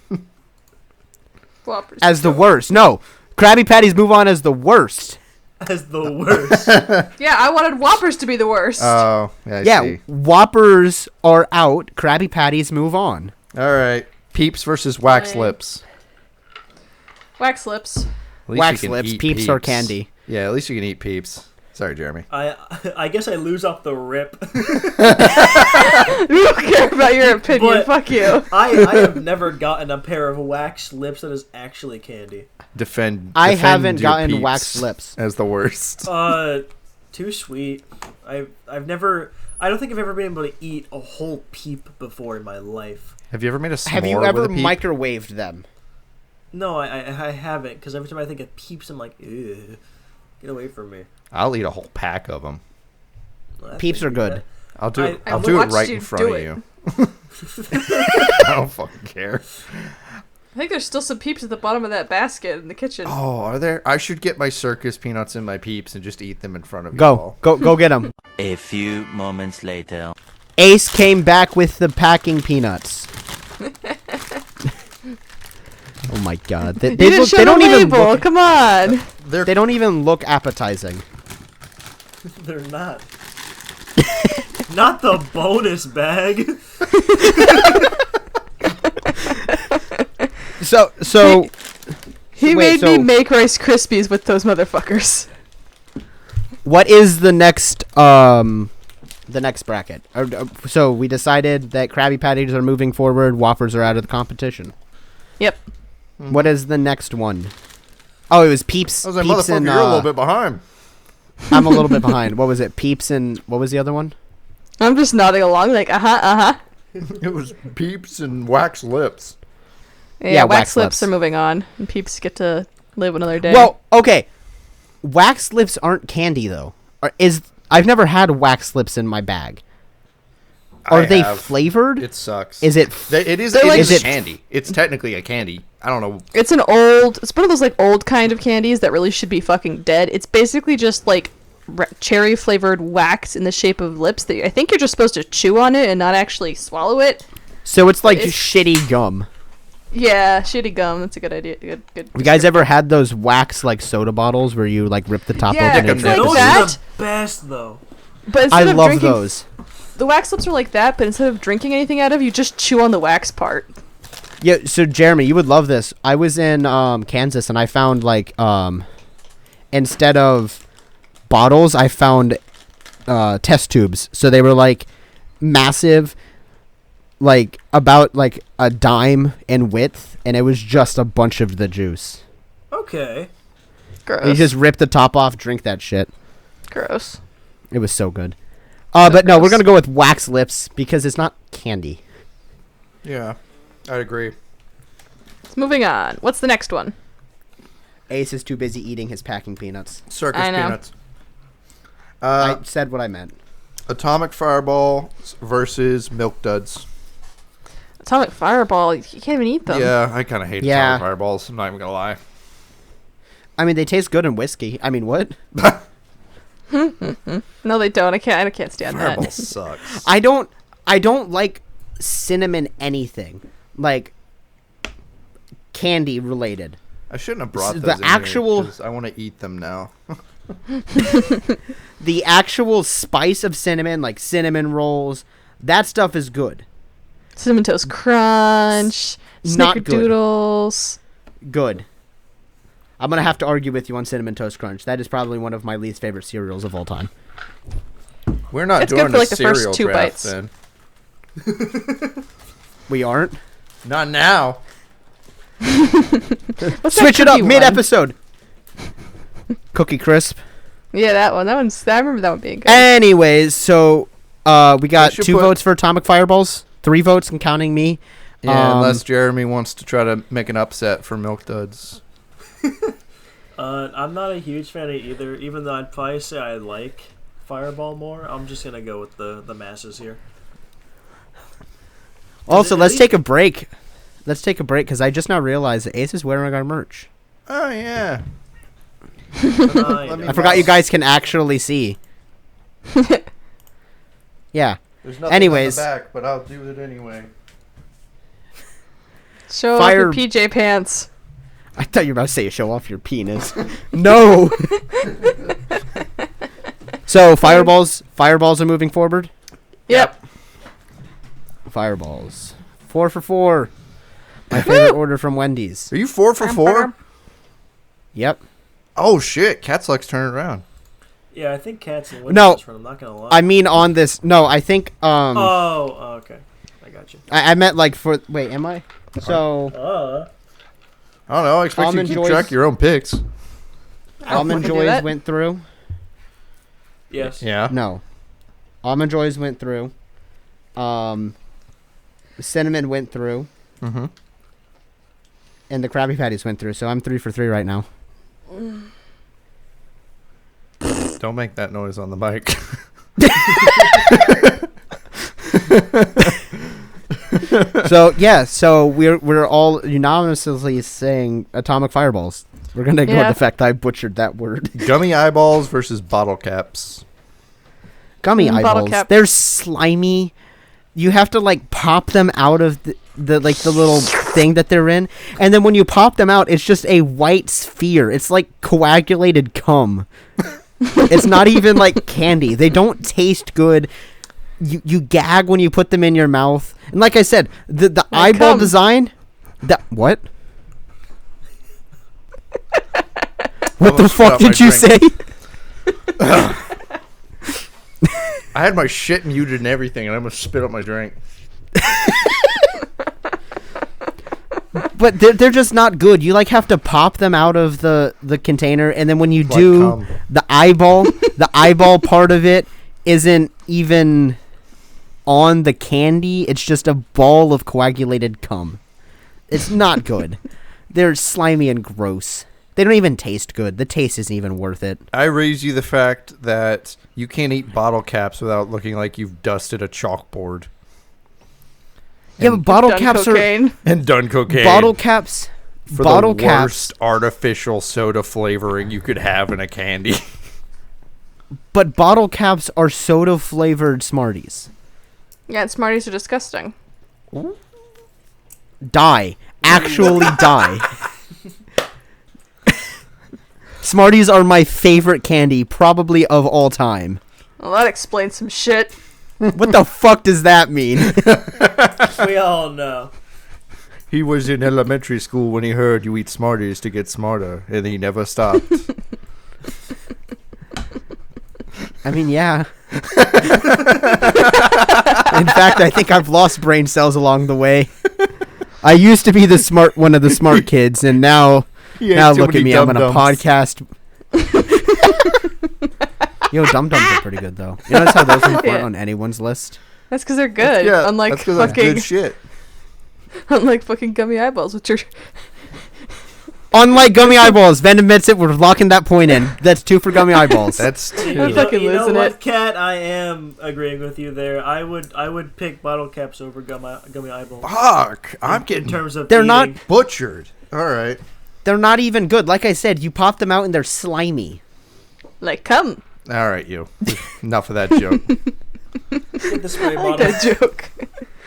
Whoppers. As the worst. No, Krabby Patties move on as the worst. As the worst. Yeah, I wanted Whoppers to be the worst. Oh, yeah, I Yeah, see. Whoppers are out. Krabby Patties move on. All right. Peeps versus Wax Fine. Lips. Wax lips. At least Wax you can Lips, eat Peeps or candy. Yeah, at least you can eat Peeps. Sorry, Jeremy. I guess I lose off the rip. We don't care about your opinion. But- Fuck you. I have never gotten a pair of wax lips that is actually candy. Defend I haven't your gotten Peeps wax lips. as the worst. Too sweet. I've never. I don't think I've ever been able to eat a whole peep before in my life. Have you ever made a s'more Have you ever with a Peep? microwaved them? No, I haven't, because every time I think of peeps, I'm like, ew, get away from me. I'll eat a whole pack of them. Well, that's Peeps are pretty good. I'll do it. I I'll do it watched right you in front do of it. you. I don't fucking care. I think there's still some peeps at the bottom of that basket in the kitchen. Oh, are there? I should get my circus peanuts and my Peeps and just eat them in front of you Go, all. go get them. A few moments later. Ace came back with the packing peanuts. Oh my god. They You didn't look, show they the don't even label. look, Come on. they don't even look appetizing. They're not. Not the bonus bag. So He Wait, made me so- make Rice Krispies with those motherfuckers. what is the next bracket? So we decided that Krabby Patties are moving forward, Whoppers are out of the competition. Yep. What is the next one? Oh, it was Peeps. I was like, Peeps motherfucker, and, you're a little bit behind. I'm a little bit behind. What was it? Peeps and what was the other one? I'm just nodding along like, uh-huh. It was Peeps and Wax Lips. Yeah, Wax wax lips lips. are moving on, and peeps get to live another day. Well, okay. Wax lips aren't candy though. I've never had wax lips in my bag. Are I they have. flavored? It sucks. Is it? It is. They're It like- is Is it- candy. It's technically a candy. I don't know. it's one of those like old kind of candies that really should be fucking dead. It's basically just like cherry flavored wax in the shape of lips that I think you're just supposed to chew on it and not actually swallow it. So it's like It's- shitty gum. Yeah, shitty gum. That's a good idea. Good. You guys ever had those wax like soda bottles where you like rip the top Yeah, open? it's and like Those that. are the best, though. But I instead of love drinking, those. the wax lips are like that, but instead of drinking anything out of, you just chew on the wax part. Yeah, so Jeremy, you would love this. I was in Kansas and I found like instead of bottles, I found test tubes. So they were like massive, like about like a dime in width, and it was just a bunch of the juice. Okay. Gross. You just rip the top off, drink that shit. Gross. It was so good. But no, we're gonna go with wax lips because it's not candy. Yeah, I agree. Moving on. What's the next one? Ace is too busy eating his packing peanuts. Circus I know. peanuts. I said what I meant. Atomic Fireball versus Milk Duds. Atomic Fireball. You can't even eat them. Yeah, I kind of hate Yeah. Atomic Fireballs. I'm not even gonna lie. I mean, they taste good in whiskey. I mean, what? No, they don't. I can't stand Fireball that. sucks. I don't like cinnamon anything like candy related. I shouldn't have brought The those in actual- here 'cause I want to eat them now. The actual spice of cinnamon, like cinnamon rolls, that stuff is good. Cinnamon Toast Crunch. Not good. Snickerdoodles. Good. I'm gonna have to argue with you on Cinnamon Toast Crunch. That is probably one of my least favorite cereals of all time. We're not It's good doing for, a like, the first cereal 2 draft bites. then. We aren't. Not now. What's that Switch it up cookie one? mid-episode. Cookie Crisp. Yeah, that one. I remember that one being good. Anyways, so we got should 2 put- votes for Atomic Fireballs, 3 votes, and counting me. Yeah, unless Jeremy wants to try to make an upset for Milk Duds. I'm not a huge fan of either, even though I'd probably say I like Fireball more. I'm just gonna go with the masses here. Also, it let's Eddie? take a break. Let's take a break because I just now realized that Ace is wearing our merch. Oh yeah. Fine. I forgot you guys can actually see. Yeah. There's nothing Anyways. on the back, but I'll do it anyway. Show off Fire- your PJ pants. I thought you were about to say show off your penis. No. So fireballs are moving forward. Yep. Fireballs. 4 for 4. My favorite order from Wendy's. Are you 4 for 4? Yep. Oh shit! Cat's luck's turning around. Yeah, I think Cats and No. Windows. I'm not gonna lie. I mean on this. No, I think okay. I got you. I meant like for wait, am I? So I don't know. I expect Almond you to keep Joys- track of your own picks. Almond fucking do Joys that. went through. Yes. Yeah. No. Almond Joys went through. Cinnamon went through. Mm-hmm. And the Krabby Patties went through. So I'm 3 for 3 right now. Don't make that noise on the mic. So yeah, so we're all unanimously saying atomic fireballs. We're gonna ignore Yeah. the fact I butchered that word. Gummy eyeballs versus bottle caps. Gummy Bottle eyeballs. cap. They're slimy. You have to like pop them out of the like the little thing that they're in, and then when you pop them out, it's just a white sphere. It's like coagulated cum. It's not even like candy. They don't taste good. You gag when you put them in your mouth. And like I said, the eyeball cum. design. What? What the almost spit fuck out my did you drink. say? I had my shit muted and everything, and I almost spit up my drink. But they're just not good. You like have to pop them out of the container, and then when you Like do, cum. the eyeball part of it isn't even on the candy. It's just a ball of coagulated cum. It's not good. They're slimy and gross. They don't even taste good. The taste isn't even worth it. I raise you the fact that you can't eat bottle caps without looking like you've dusted a chalkboard Yeah, but bottle Done caps cocaine. and done cocaine. bottle caps. for Bottle the caps. worst artificial soda flavoring you could have in a candy. But bottle caps are soda flavored Smarties. Yeah, and Smarties are disgusting. Die. Actually die. Smarties are my favorite candy, probably of all time. Well, that explains some shit. What the fuck does that mean? We all know. He was in elementary school when he heard you eat Smarties to get smarter, and he never stopped. I mean, yeah. In fact, I think I've lost brain cells along the way. I used to be one of the smart kids, and now look at me. I'm on a podcast. Yo, Dum Dums are pretty good though. You notice how those ones weren't on anyone's list? That's because they're good. Yeah, unlike that's 'cause that's fucking, good shit. unlike fucking gummy eyeballs, which are Unlike gummy eyeballs, Ven admits it. We're locking that point in. That's 2 for gummy eyeballs. That's I'm two. fucking You know losing what, it. Kat? I am agreeing with you there. I would pick bottle caps over gummy eyeballs. Fuck! I'm in getting terms of They're eating. not- butchered. All right. They're not even good. Like I said, you pop them out and they're slimy. like cum. All right, you. Enough of that joke. Get the spray I like bottle. that joke.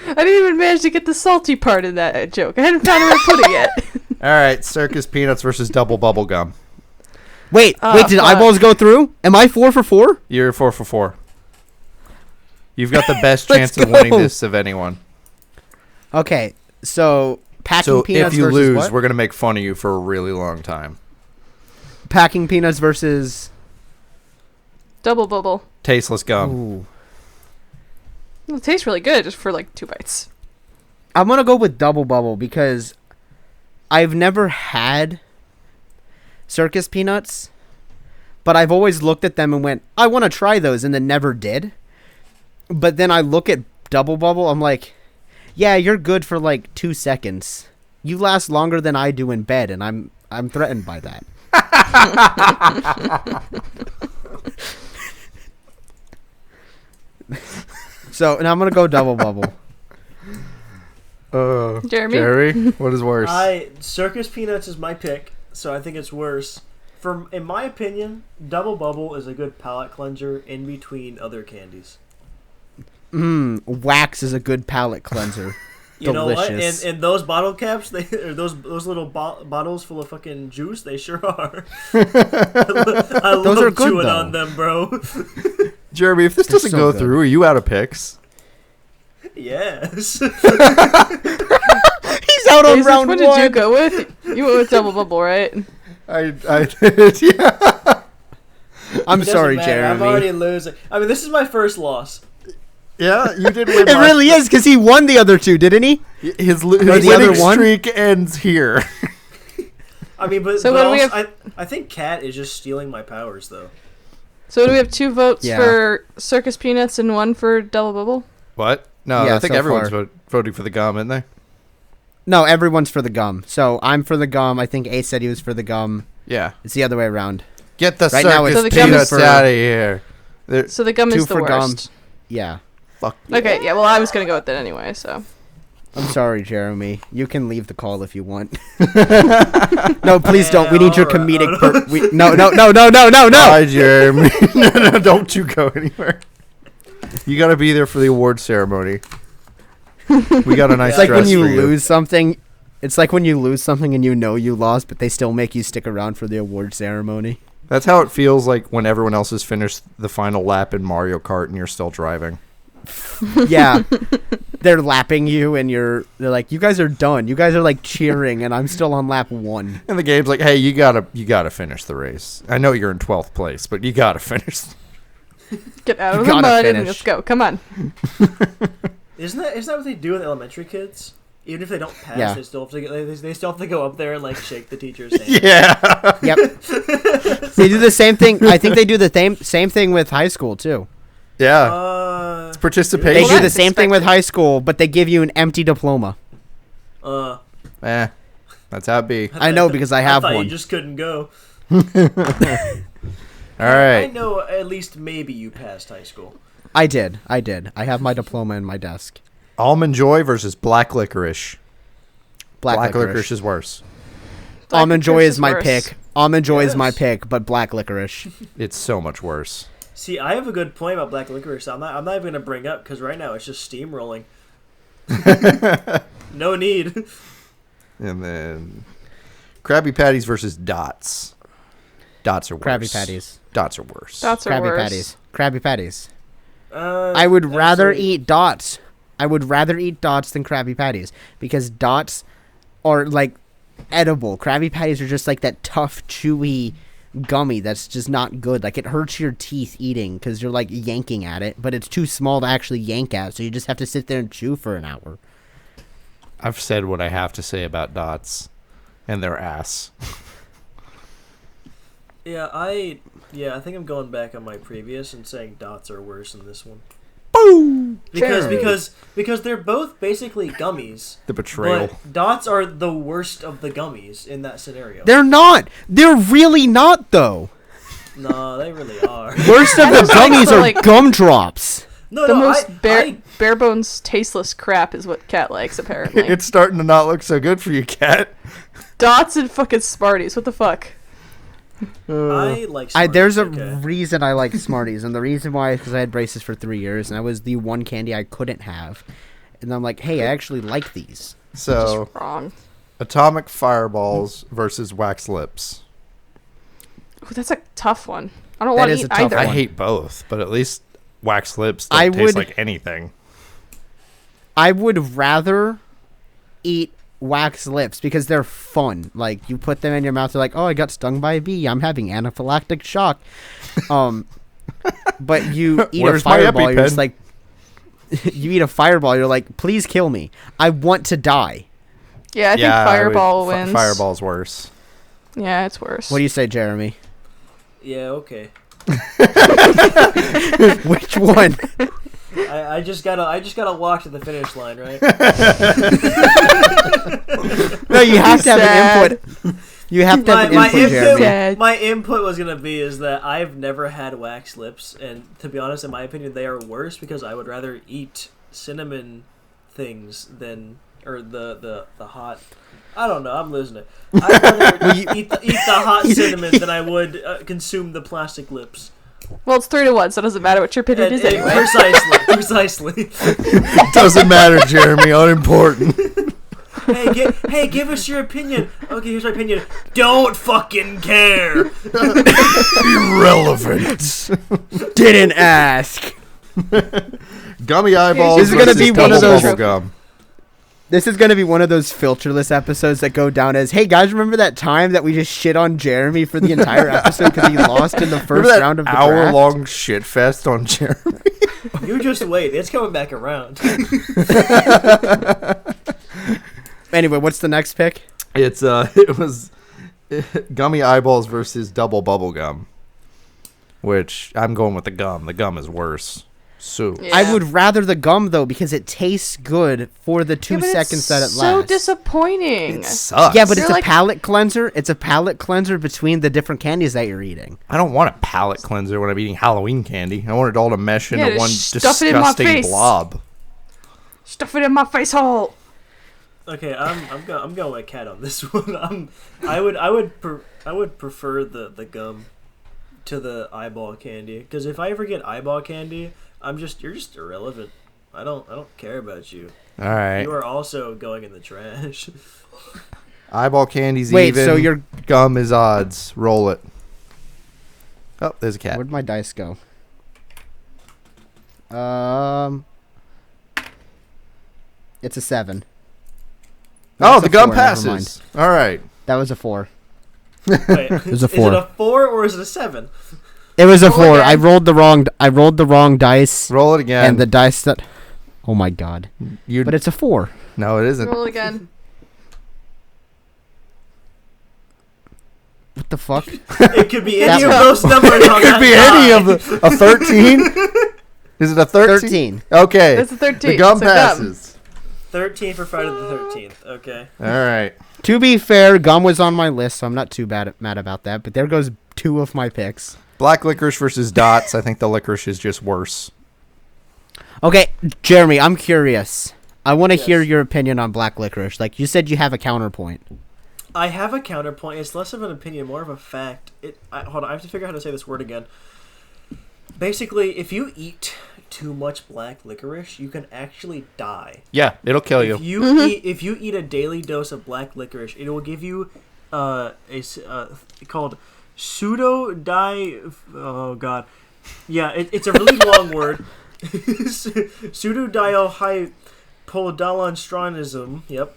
I didn't even manage to get the salty part in that joke. I hadn't found where to put it yet. All right, circus peanuts versus double bubble gum. Wait, did fuck. eyeballs go through? Am I 4 for 4? You're 4 for 4. You've got the best Let's chance of go. winning this of anyone. Okay, so packing So peanuts if you versus lose, what? we're gonna make fun of you for a really long time. Packing peanuts versus. Double bubble. Tasteless gum. Ooh. Well, it tastes really good just for like 2 bites. I'm gonna go with double bubble because I've never had circus peanuts, but I've always looked at them and went, I want to try those, and then never did. But then I look at double bubble, I'm like, yeah, you're good for like 2 seconds. You last longer than I do in bed, and I'm threatened by that. So, and I'm gonna go double bubble. Jeremy? Jerry, what is worse? Circus Peanuts is my pick, so I think it's worse. In my opinion, Double Bubble is a good palate cleanser in between other candies. Wax is a good palate cleanser. You know what? Delicious. And those bottle caps, or those little bottles full of fucking juice, they sure are. I Those are love good, chewing though. on them, bro. Jeremy, if this doesn't so go good. through, are you out of picks? Yes. He's out on Ace, round which one. one did you go with? You went with Double Bubble, right? I did, yeah. I'm It sorry, doesn't matter. I'm Jeremy. already losing. I mean, this is my first loss. Yeah, you did win. It really is, because he won the other two, didn't he? His the winning other one? streak ends here. I mean, but, So but when we also, have- I think Kat is just stealing my powers, though. So do we have 2 votes Yeah. for Circus Peanuts and 1 for Double Bubble? What? No, Yeah, I think so everyone's far. voting for the gum, isn't they? No, everyone's for the gum. So I'm for the gum. I think Ace said he was for the gum. Yeah. It's the other way around. Get the Right now circus it's So the gum peanuts is for- out of here. They're- So the gum 2 is the for gum. worst. Yeah. fuck. Okay, yeah, well, I was going to go with that anyway, so. I'm sorry, Jeremy. You can leave the call if you want. No, please don't. We need your alright. comedic. No. Bye, Jeremy. no, don't you go anywhere. You got to be there for the award ceremony. We got a nice It's like when dress you for you. lose something. It's like when you lose something and you know you lost, but they still make you stick around for the award ceremony. That's how it feels like when everyone else has finished the final lap in Mario Kart and you're still driving. Yeah. They're lapping you and they're like, you guys are done. You guys are like cheering and I'm still on lap 1. And the game's like, hey, you gotta finish the race. I know you're in 12th place, but you gotta finish. Get out You of the gotta mud and finish. let's go. Come on. Isn't that what they do with elementary kids? Even if they don't pass, Yeah. they still have to they still have to go up there and like shake the teacher's hand. Yeah. Yep. They do the same thing. I think they do the same thing with high school too. Yeah. It's They participation. do the that's same thing with expected. high school, but they give you an empty diploma. That's how it be. I know because I have thought one. you just couldn't go. All I right. know at least maybe you passed high school. I did. I have my diploma in my desk. Almond Joy versus Black Licorice. Black Licorice is worse. Almond Joy licorice is my worse. pick. Almond Joy is my Yes. pick, but black licorice. It's so much worse. See, I have a good point about black licorice. I'm not even gonna bring up because right now it's just steamrolling. No need. And then Krabby Patties versus Dots. Dots are worse. Krabby Patties. Dots are worse. Dots are Krabby worse. Patties. Krabby Patties. I I would rather eat Dots. I would rather eat Dots than Krabby Patties because Dots are like edible. Krabby Patties are just like that tough, chewy gummy that's just not good. Like it hurts your teeth eating because you're like yanking at it, but it's too small to actually yank at, so you just have to sit there and chew for an hour. I've said what I have to say about Dots and their ass. I think I'm going back on my previous and saying dots are worse than this one. Boom! Because they're both basically gummies. The betrayal. But dots are the worst of the gummies in that scenario. They're not. They're really not though. No, they really are. Worst of the just like gummies the, are like- gumdrops. No, The no, most bare bones, tasteless crap is what Kat likes, apparently. It's starting to not look so good for you, Kat. Dots and fucking Smarties. What the fuck? I like. There's a Smarties, okay. reason I like Smarties, and the reason why is because I had braces for 3 years, and I was the one candy I couldn't have. And I'm like, hey, I actually like these. So, Wrong. Atomic Fireballs versus Wax Lips. Ooh, that's a tough one. I don't That want to is eat a tough either. I one. hate both, but at least Wax Lips don't I taste would- like anything. I would rather eat wax lips because they're fun. Like you put them in your mouth, they're like, "Oh, I got stung by a bee. I'm having anaphylactic shock." But you eat Where's a my fireball, you're just EpiPen? like, you eat a fireball, you're like, "Please kill me. I want to die." Yeah, I think Fireball wins. Fireball's worse. Yeah, it's worse. What do you say, Jeremy? Yeah, okay. Which one? I just gotta walk to the finish line, right? No, you have to have Sad. an input. You have to have an my input, input, Jeremy. Sad. my input was gonna be is that I've never had wax lips, and to be honest, in my opinion, they are worse because I would rather eat cinnamon things than or the hot. I don't know. I'm losing it. I'd rather eat the hot cinnamon than I would consume the plastic lips. Well, it's 3-1, so it doesn't matter what your opinion is anyway. Precisely. Doesn't matter, Jeremy. Unimportant. Hey, give us your opinion. Okay, here's my opinion. Don't fucking care. Irrelevant. Didn't ask. Gummy eyeballs. This is gonna be one of those- gum. This is going to be one of those filterless episodes that go down as, hey guys, remember that time that we just shit on Jeremy for the entire episode because he lost in the first round of the draft? Hour-long shit fest on Jeremy. You just wait. It's coming back around. Anyway, what's the next pick? It was gummy eyeballs versus double bubble gum, which I'm going with the gum. The gum is worse. So Yeah. I would rather the gum, though, because it tastes good for the 2 Yeah, but seconds that it it's lasts. so disappointing. it sucks. Yeah, but They're it's like- a palate cleanser. It's a palate cleanser between the different candies that you're eating. I don't want a palate cleanser when I'm eating Halloween candy. I want it all to mesh into Yeah, one just stuff it in my disgusting face. blob. Stuff it in my face hole. Okay, I'm going with Cat on this one. I would prefer the gum to the eyeball candy, because if I ever get eyeball candy, you're just irrelevant. I don't care about you. All right. You are also going in the trash. Eyeball candy's Wait, even. so your gum is odds. Roll it. Oh, there's a cat. where'd my dice go? It's a 7. Oh, That's the a gum 4, never mind. passes. All right. That was a 4. Wait, was a Is 4. it a 4 or is it a 7? It was a Roll 4. again. I rolled the wrong dice, Roll it again. and the dice that. Oh my god! you. But it's a 4. No, it isn't. Roll again. What the fuck? It could be any That of one. those numbers on Could that be die. any of the. A 13? Is it a 13? 13. Okay. That's a 13. The gum so gum. passes. 13 for Friday the 13th. Okay. All right. To be fair, gum was on my list, so I'm not too mad about that. But there goes 2 of my picks. Black licorice versus dots. I think the licorice is just worse. Okay, Jeremy, I'm curious. I want to Yes. hear your opinion on black licorice. Like you said, you have a counterpoint. I have a counterpoint. It's less of an opinion, more of a fact. Hold on, I have to figure out how to say this word again. Basically, if you eat too much black licorice, you can actually die. Yeah, it'll kill you. If you eat a daily dose of black licorice, it will give you called pseudo di. Oh god, yeah, it's a really long word. Pseudo-diohypodolandronism. Yep,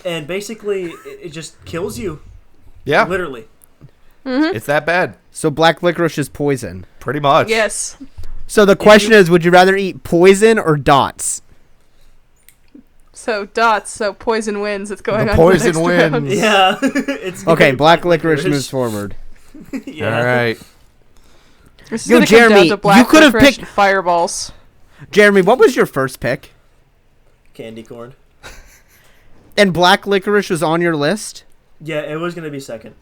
and basically it just kills you. Yeah, Literally. it's that bad. So black licorice is poison. Pretty much. Yes. So the question is, would you rather eat poison or dots? So dots. So poison wins. It's going The on. poison to the next round. wins. Yeah. It's gonna Okay, be black licorice moves forward. Yeah. All right. This is Yo, gonna come Jeremy, down to black you could have licorice picked- and fireballs. Jeremy, what was your first pick? Candy corn. And black licorice was on your list? Yeah, it was gonna be second.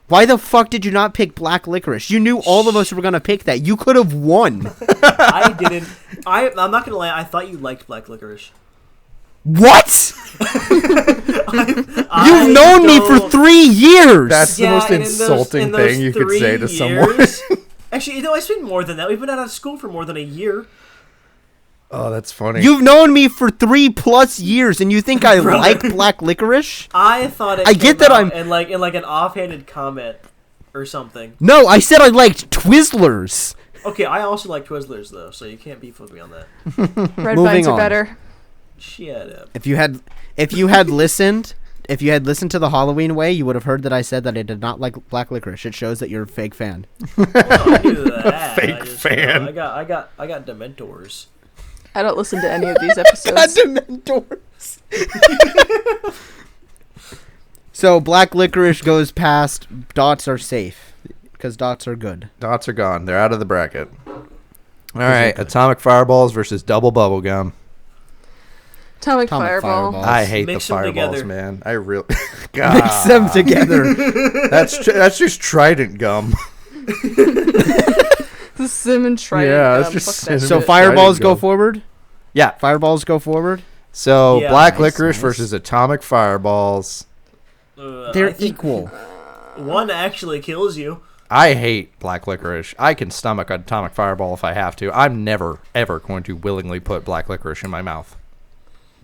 Why the fuck did you not pick black licorice? You knew all of us were gonna pick that. You could have won. I didn't. I'm not gonna lie. I thought you liked black licorice. What? I You've known me for don't- 3 years. That's the Yeah, most and in those- insulting in those thing you could 3 say to someone. years- Actually, no, it's been more than that. We've been out of school for more than a year. Oh, that's funny. You've known me for 3+ years, and you think I Brother. like black licorice? I thought it. I get came that out I'm- in like an offhanded comment or something. No, I said I liked Twizzlers. Okay, I also like Twizzlers though, so you can't beef with me on that. Red Moving vines are on. better. Shut up. If you had listened to the Halloween way, you would have heard that I said that I did not like black licorice. It shows that you're a fake fan. Well, I knew that. Fake I just, fan. I got Dementors. I don't listen to any of these episodes. Dementors. So black licorice goes past. Dots are safe because dots are good. Dots are gone. They're out of the bracket. All right. Atomic fireballs versus double bubble gum. Atomic Atomic Fireball. Fireball. I hate Mix the 'em fireballs, together. man. I really. Mix them God. together. That's just Trident gum. The cinnamon trident. Yeah, it's gum. just Fuck that cinnamon. So shit. fireballs Trident go gum. forward. Yeah. Fireballs go forward. So, Yeah, black nice, licorice nice. versus atomic fireballs. I They're think equal. One actually kills you. I hate black licorice. I can stomach an atomic fireball if I have to. I'm never, ever going to willingly put black licorice in my mouth.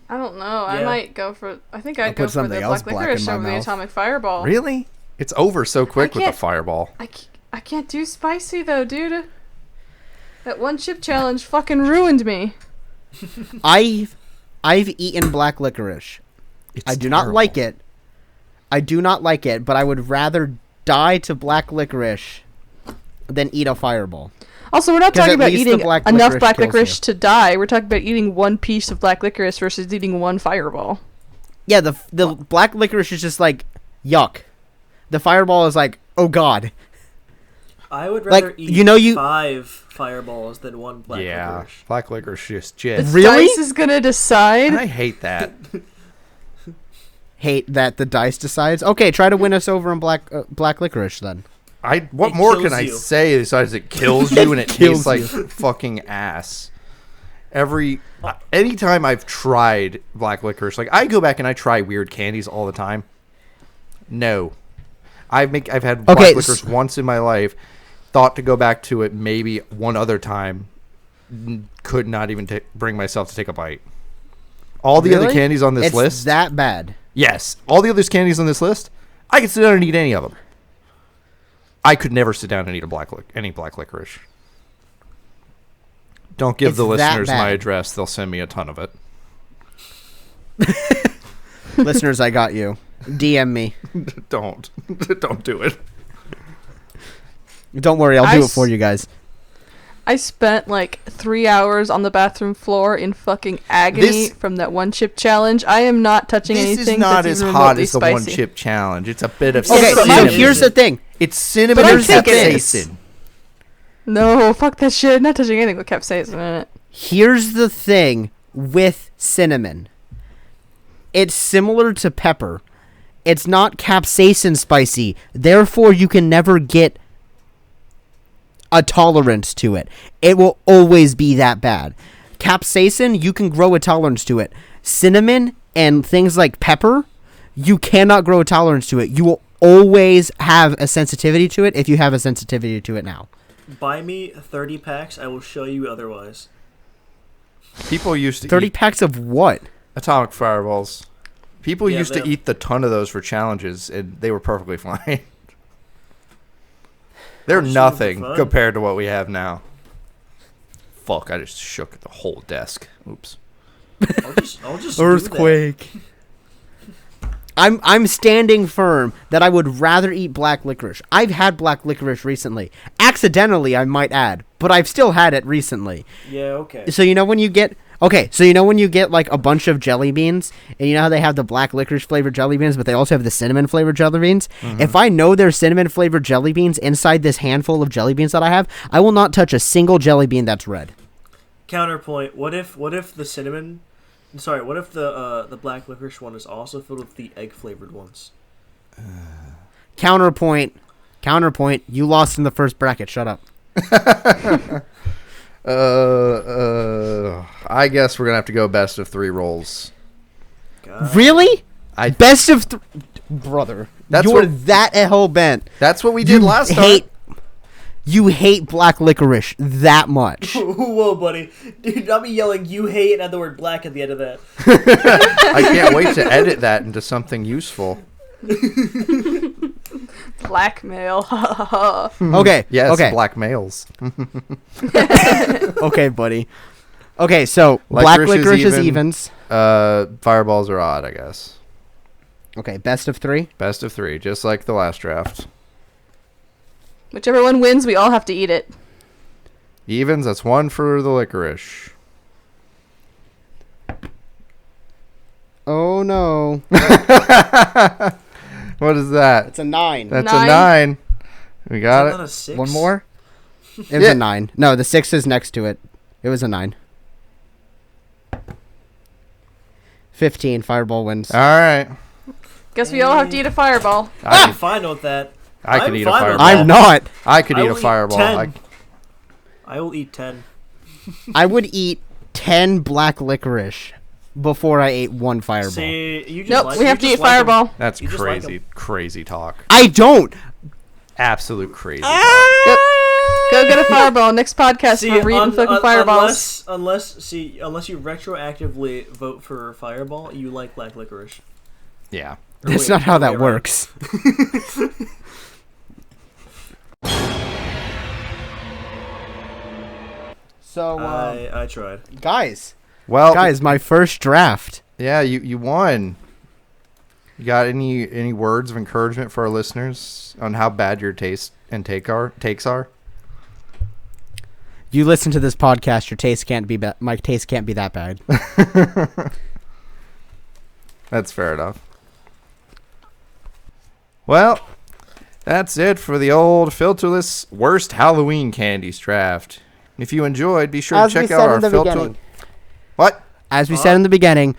I don't know. I Yeah. might go for. I think I'll I'd go put for the something else black black licorice in my over the mouth. atomic fireball. Really? It's over so quick with the can't- fireball. I can't do spicy though, dude. That one chip challenge fucking ruined me. I've eaten black licorice. It's I do not like it. I do not like it, but I would rather die to black licorice than eat a fireball. Also, we're not 'Cause talking at about least the eating black enough licorice black kills licorice you. to die. We're talking about eating one piece of black licorice versus eating one fireball. Yeah, the black licorice is just like yuck. The fireball is like, oh god. I would Like, rather eat you know, you- 5 fireballs than one black Yeah, licorice. black licorice is The just. Really? dice is gonna decide. I hate that. Hate that the dice decides. Okay, try to win us over in black licorice then. What It more kills can I you. say besides it kills you and it Kills tastes like fucking ass? Anytime I've tried black licorice, like I go back and I try weird candies all the time. No, I've had black Okay, licorice once in my life. Thought to go back to it maybe one other time. Could not even bring myself to take a bite. All the other Really? candies on this It's list. that bad. Yes, all the other candies on this list, I could sit down and eat any of them. I could never sit down and eat any black licorice. Don't give It's the that listeners my bad. address; they'll send me a ton of it. Listeners, I got you. DM me. Don't do it. Don't worry, I'll I do it s- for you guys. I spent like 3 hours on the bathroom floor in fucking agony This- from that one chip challenge. I am not touching This anything is not that's as even hot remotely as the spicy. one chip challenge. It's a bit of Okay, It's so cinnamon. here's the thing. It's cinnamon But I and think it is. capsaicin. No, fuck that shit. Not touching anything with capsaicin in it. Here's the thing with cinnamon. It's similar to pepper. It's not capsaicin spicy. Therefore, you can never get a tolerance to it. It will always be that bad. Capsaicin, you can grow a tolerance to it. Cinnamon and things like pepper, you cannot grow a tolerance to it. You will always have a sensitivity to it if you have a sensitivity to it now. Buy me 30 packs. I will show you otherwise. People used to 30 eat packs of what? atomic fireballs. People Yeah, used to they're- eat the ton of those for challenges, and they were perfectly fine. They're I'll shoot 'em for nothing fun. compared to what we have now. Fuck, I just shook the whole desk. Oops. I'll just do that. I'm standing firm that I would rather eat black licorice. I've had black licorice recently. Accidentally, I might add, but I've still had it recently. Yeah, okay. So you know when you get like a bunch of jelly beans, and you know how they have the black licorice flavored jelly beans, but they also have the cinnamon flavored jelly beans? If I know there's cinnamon flavored jelly beans inside this handful of jelly beans that I have, I will not touch a single jelly bean that's red. Counterpoint. What if the cinnamon? Sorry. What if the black licorice one is also filled with the egg flavored ones? Counterpoint. You lost in the first bracket. Shut up. I guess we're gonna have to go best of 3 rolls. God. Really? I. Best of brother. That's You're what- that hell bent. That's what we did last time. You hate black licorice that much. Whoa, buddy. Dude, I'll be yelling, you hate, and add the word black at the end of that. I can't wait to edit that into something useful. Blackmail. Okay. Yes, Okay. black males. Okay, buddy. Okay, so black licorice is evens. Fireballs are odd, I guess. Okay, best of 3. Best of 3, just like the last draft. Whichever one wins, we all have to eat it. Evens, that's 1 for the licorice. Oh no. What is that? It's a 9. That's 9. a 9. We Is got that it. not a 6? One more? It was Yeah. a 9. No, the 6 is next to it. It was a 9. 15. Fireball wins. All right. Guess we all have to eat a fireball. I'm fine with that. I could I'm eat a fine with fireball. that. I'm not. I could I eat a will eat fireball. 10. I will eat 10. I would eat 10 black licorice before I ate one Fireball. See, you just Nope, like, we you have to just eat like 'em. Fireball. That's You just like crazy, 'em. crazy talk. I don't. Absolute crazy Go get a Fireball. Next podcast, See, we're eating fucking Fireballs. unless you retroactively vote for Fireball, you like black licorice. Yeah. Or That's wait, not how other way that around. works. So, I tried. guys, Well, my first draft. yeah, you won. You got any words of encouragement for our listeners on how bad your takes are? You listen to this podcast, your taste can't be my taste can't be that bad. That's fair enough. Well, that's it for the old filterless worst Halloween candies draft. If you enjoyed, be sure to check out our filter. What? As we said in the beginning,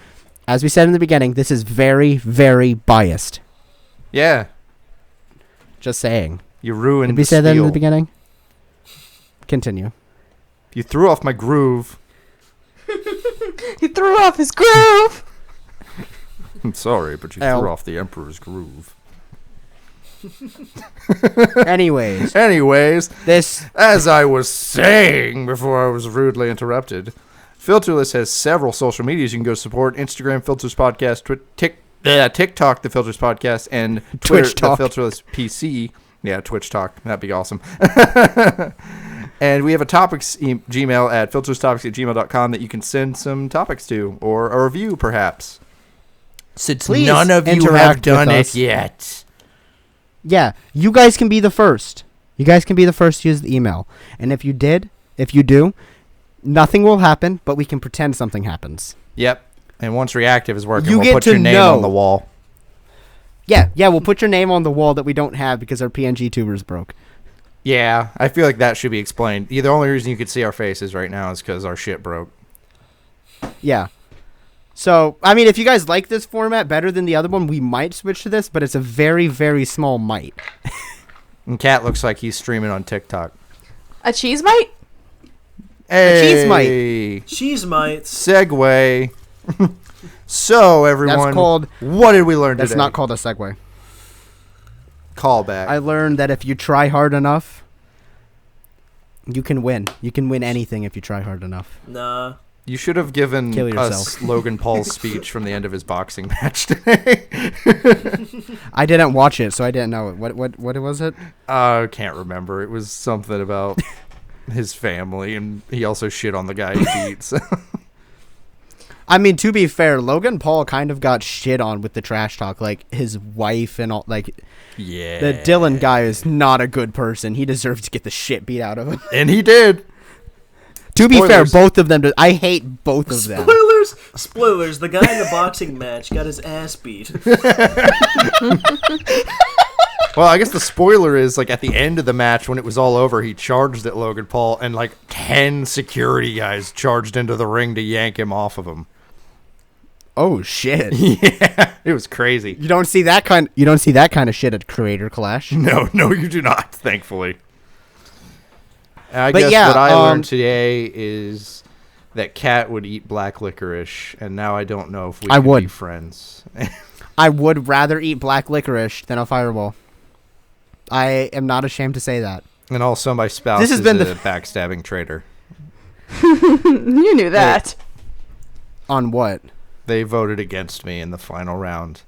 this is very, very biased. Yeah, Just saying. you ruined. Did we the say that in the spiel. beginning? Continue. You threw off my groove. He threw off his groove. I'm sorry, but you Ow. threw off the Emperor's groove. Anyways, Anyways, as I was saying before I was rudely interrupted, Filterless has several social medias you can go support: Instagram, Filters Podcast, TikTok, The Filters Podcast, and Twitter, Twitch Talk. The Filterless PC. Yeah, Twitch Talk. That'd be awesome. And we have a topics Gmail at filterstopics@gmail.com that you can send some topics to, or a review, perhaps. Since Please none of you interact have with done us. it yet. yeah, you guys can be the first. You guys can be the first to use the email. And if you do, nothing will happen, but we can pretend something happens. Yep. And once Reactive is working, You we'll get put to your name know. on the wall. Yeah, we'll put your name on the wall that we don't have because our PNG tubers broke. Yeah, I feel like that should be explained. The only reason you could see our faces right now is because our shit broke. Yeah. So, I mean, if you guys like this format better than the other one, we might switch to this, but it's a very, very small might. And Cat looks like he's streaming on TikTok. A cheese mite? Hey, cheese mite. Cheese mites. Segue. So, everyone, That's called... what did we learn That's today? not called a segue. Callback. I learned that if you try hard enough, you can win. You can win anything if you try hard enough. Nah. You should have given Kill yourself. us Logan Paul's speech from the end of his boxing match today. I didn't watch it, so I didn't know it. What was it? I can't remember. It was something about his family, and he also shit on the guy he beat. So. I mean, to be fair, Logan Paul kind of got shit on with the trash talk. Like, his wife and all, like... Yeah. The Dylan guy is not a good person. He deserves to get the shit beat out of him. And he did. To be fair, Spoilers. both of them. I hate both of them. Spoilers. The guy in the boxing match got his ass beat. Well, I guess the spoiler is, like, at the end of the match, when it was all over, he charged at Logan Paul, and, like, 10 security guys charged into the ring to yank him off of him. Oh shit! Yeah, it was crazy. You don't see that kind. You don't see that kind of shit at Creator Clash. No, you do not, thankfully. And I But guess yeah, what I learned today is that Cat would eat black licorice, and now I don't know if we I can would. be friends. I would rather eat black licorice than a Fireball. I am not ashamed to say that. And also, my spouse This has is been a the- backstabbing traitor. You knew that. On what? They voted against me in the final round.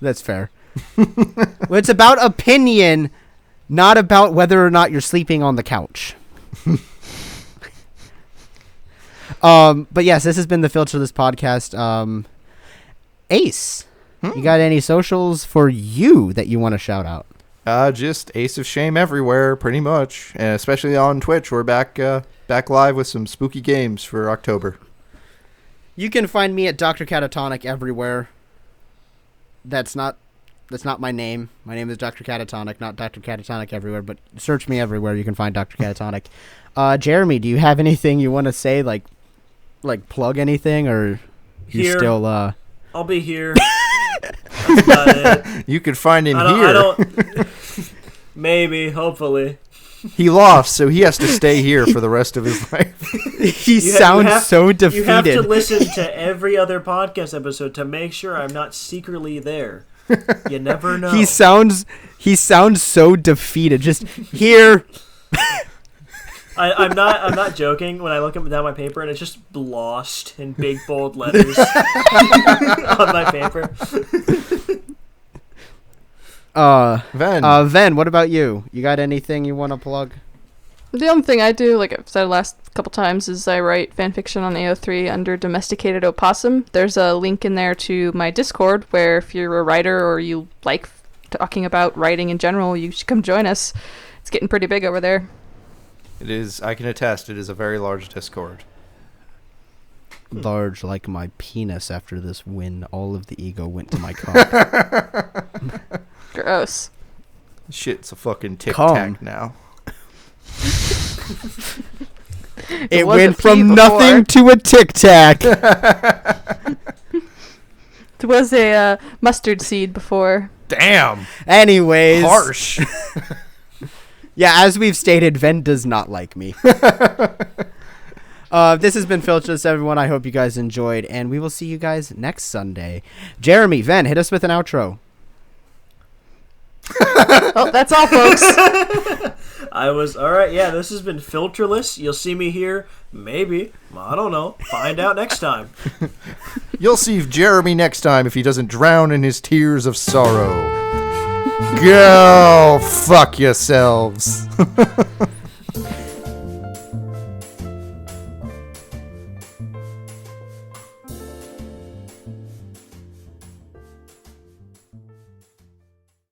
That's fair. Well, it's about opinion, not about whether or not you're sleeping on the couch. But yes, this has been the Filterless podcast. Ace, you got any socials for you that you want to shout out? Just AceofShame everywhere, pretty much, and especially on Twitch. We're back live with some spooky games for October. You can find me at Dr. Catatonic everywhere. That's not my name. My name is Dr. Catatonic, not Dr. Catatonic everywhere, but search me everywhere. You can find Dr. Catatonic. Jeremy, do you have anything you want to say, like plug anything, or you Here. still I'll be here. That's about it. You could find him I here. don't. Maybe, hopefully. He lost, so he has to stay here for the rest of his life. He You sounds so defeated. You have to listen to every other podcast episode to make sure I'm not secretly there. You never know. He sounds so defeated. Just here. I'm not joking when I look up down my paper and it's just lost in big bold letters on my paper. Ven, what about you? You got anything you want to plug? The only thing I do, like I've said last couple times, is I write fanfiction on AO3 under Domesticated Opossum. There's a link in there to my Discord where if you're a writer or you like talking about writing in general, you should come join us. It's getting pretty big over there. It is, I can attest, it is a very large Discord. Large like my penis after this win. All of the ego went to my cock. Gross. Shit's a fucking tic-tac Come. now. It was went a from pee nothing to a tic-tac. It was a mustard seed before. Damn! Anyways. Harsh. Yeah, as we've stated, Ven does not like me. This has been Filterless, everyone. I hope you guys enjoyed, and we will see you guys next Sunday. Jeremy, Ven, hit us with an outro. Oh, that's all, folks. Alright, yeah, this has been Filterless. You'll see me here, maybe. I don't know. Find out next time. You'll see Jeremy next time if he doesn't drown in his tears of sorrow. Go fuck yourselves.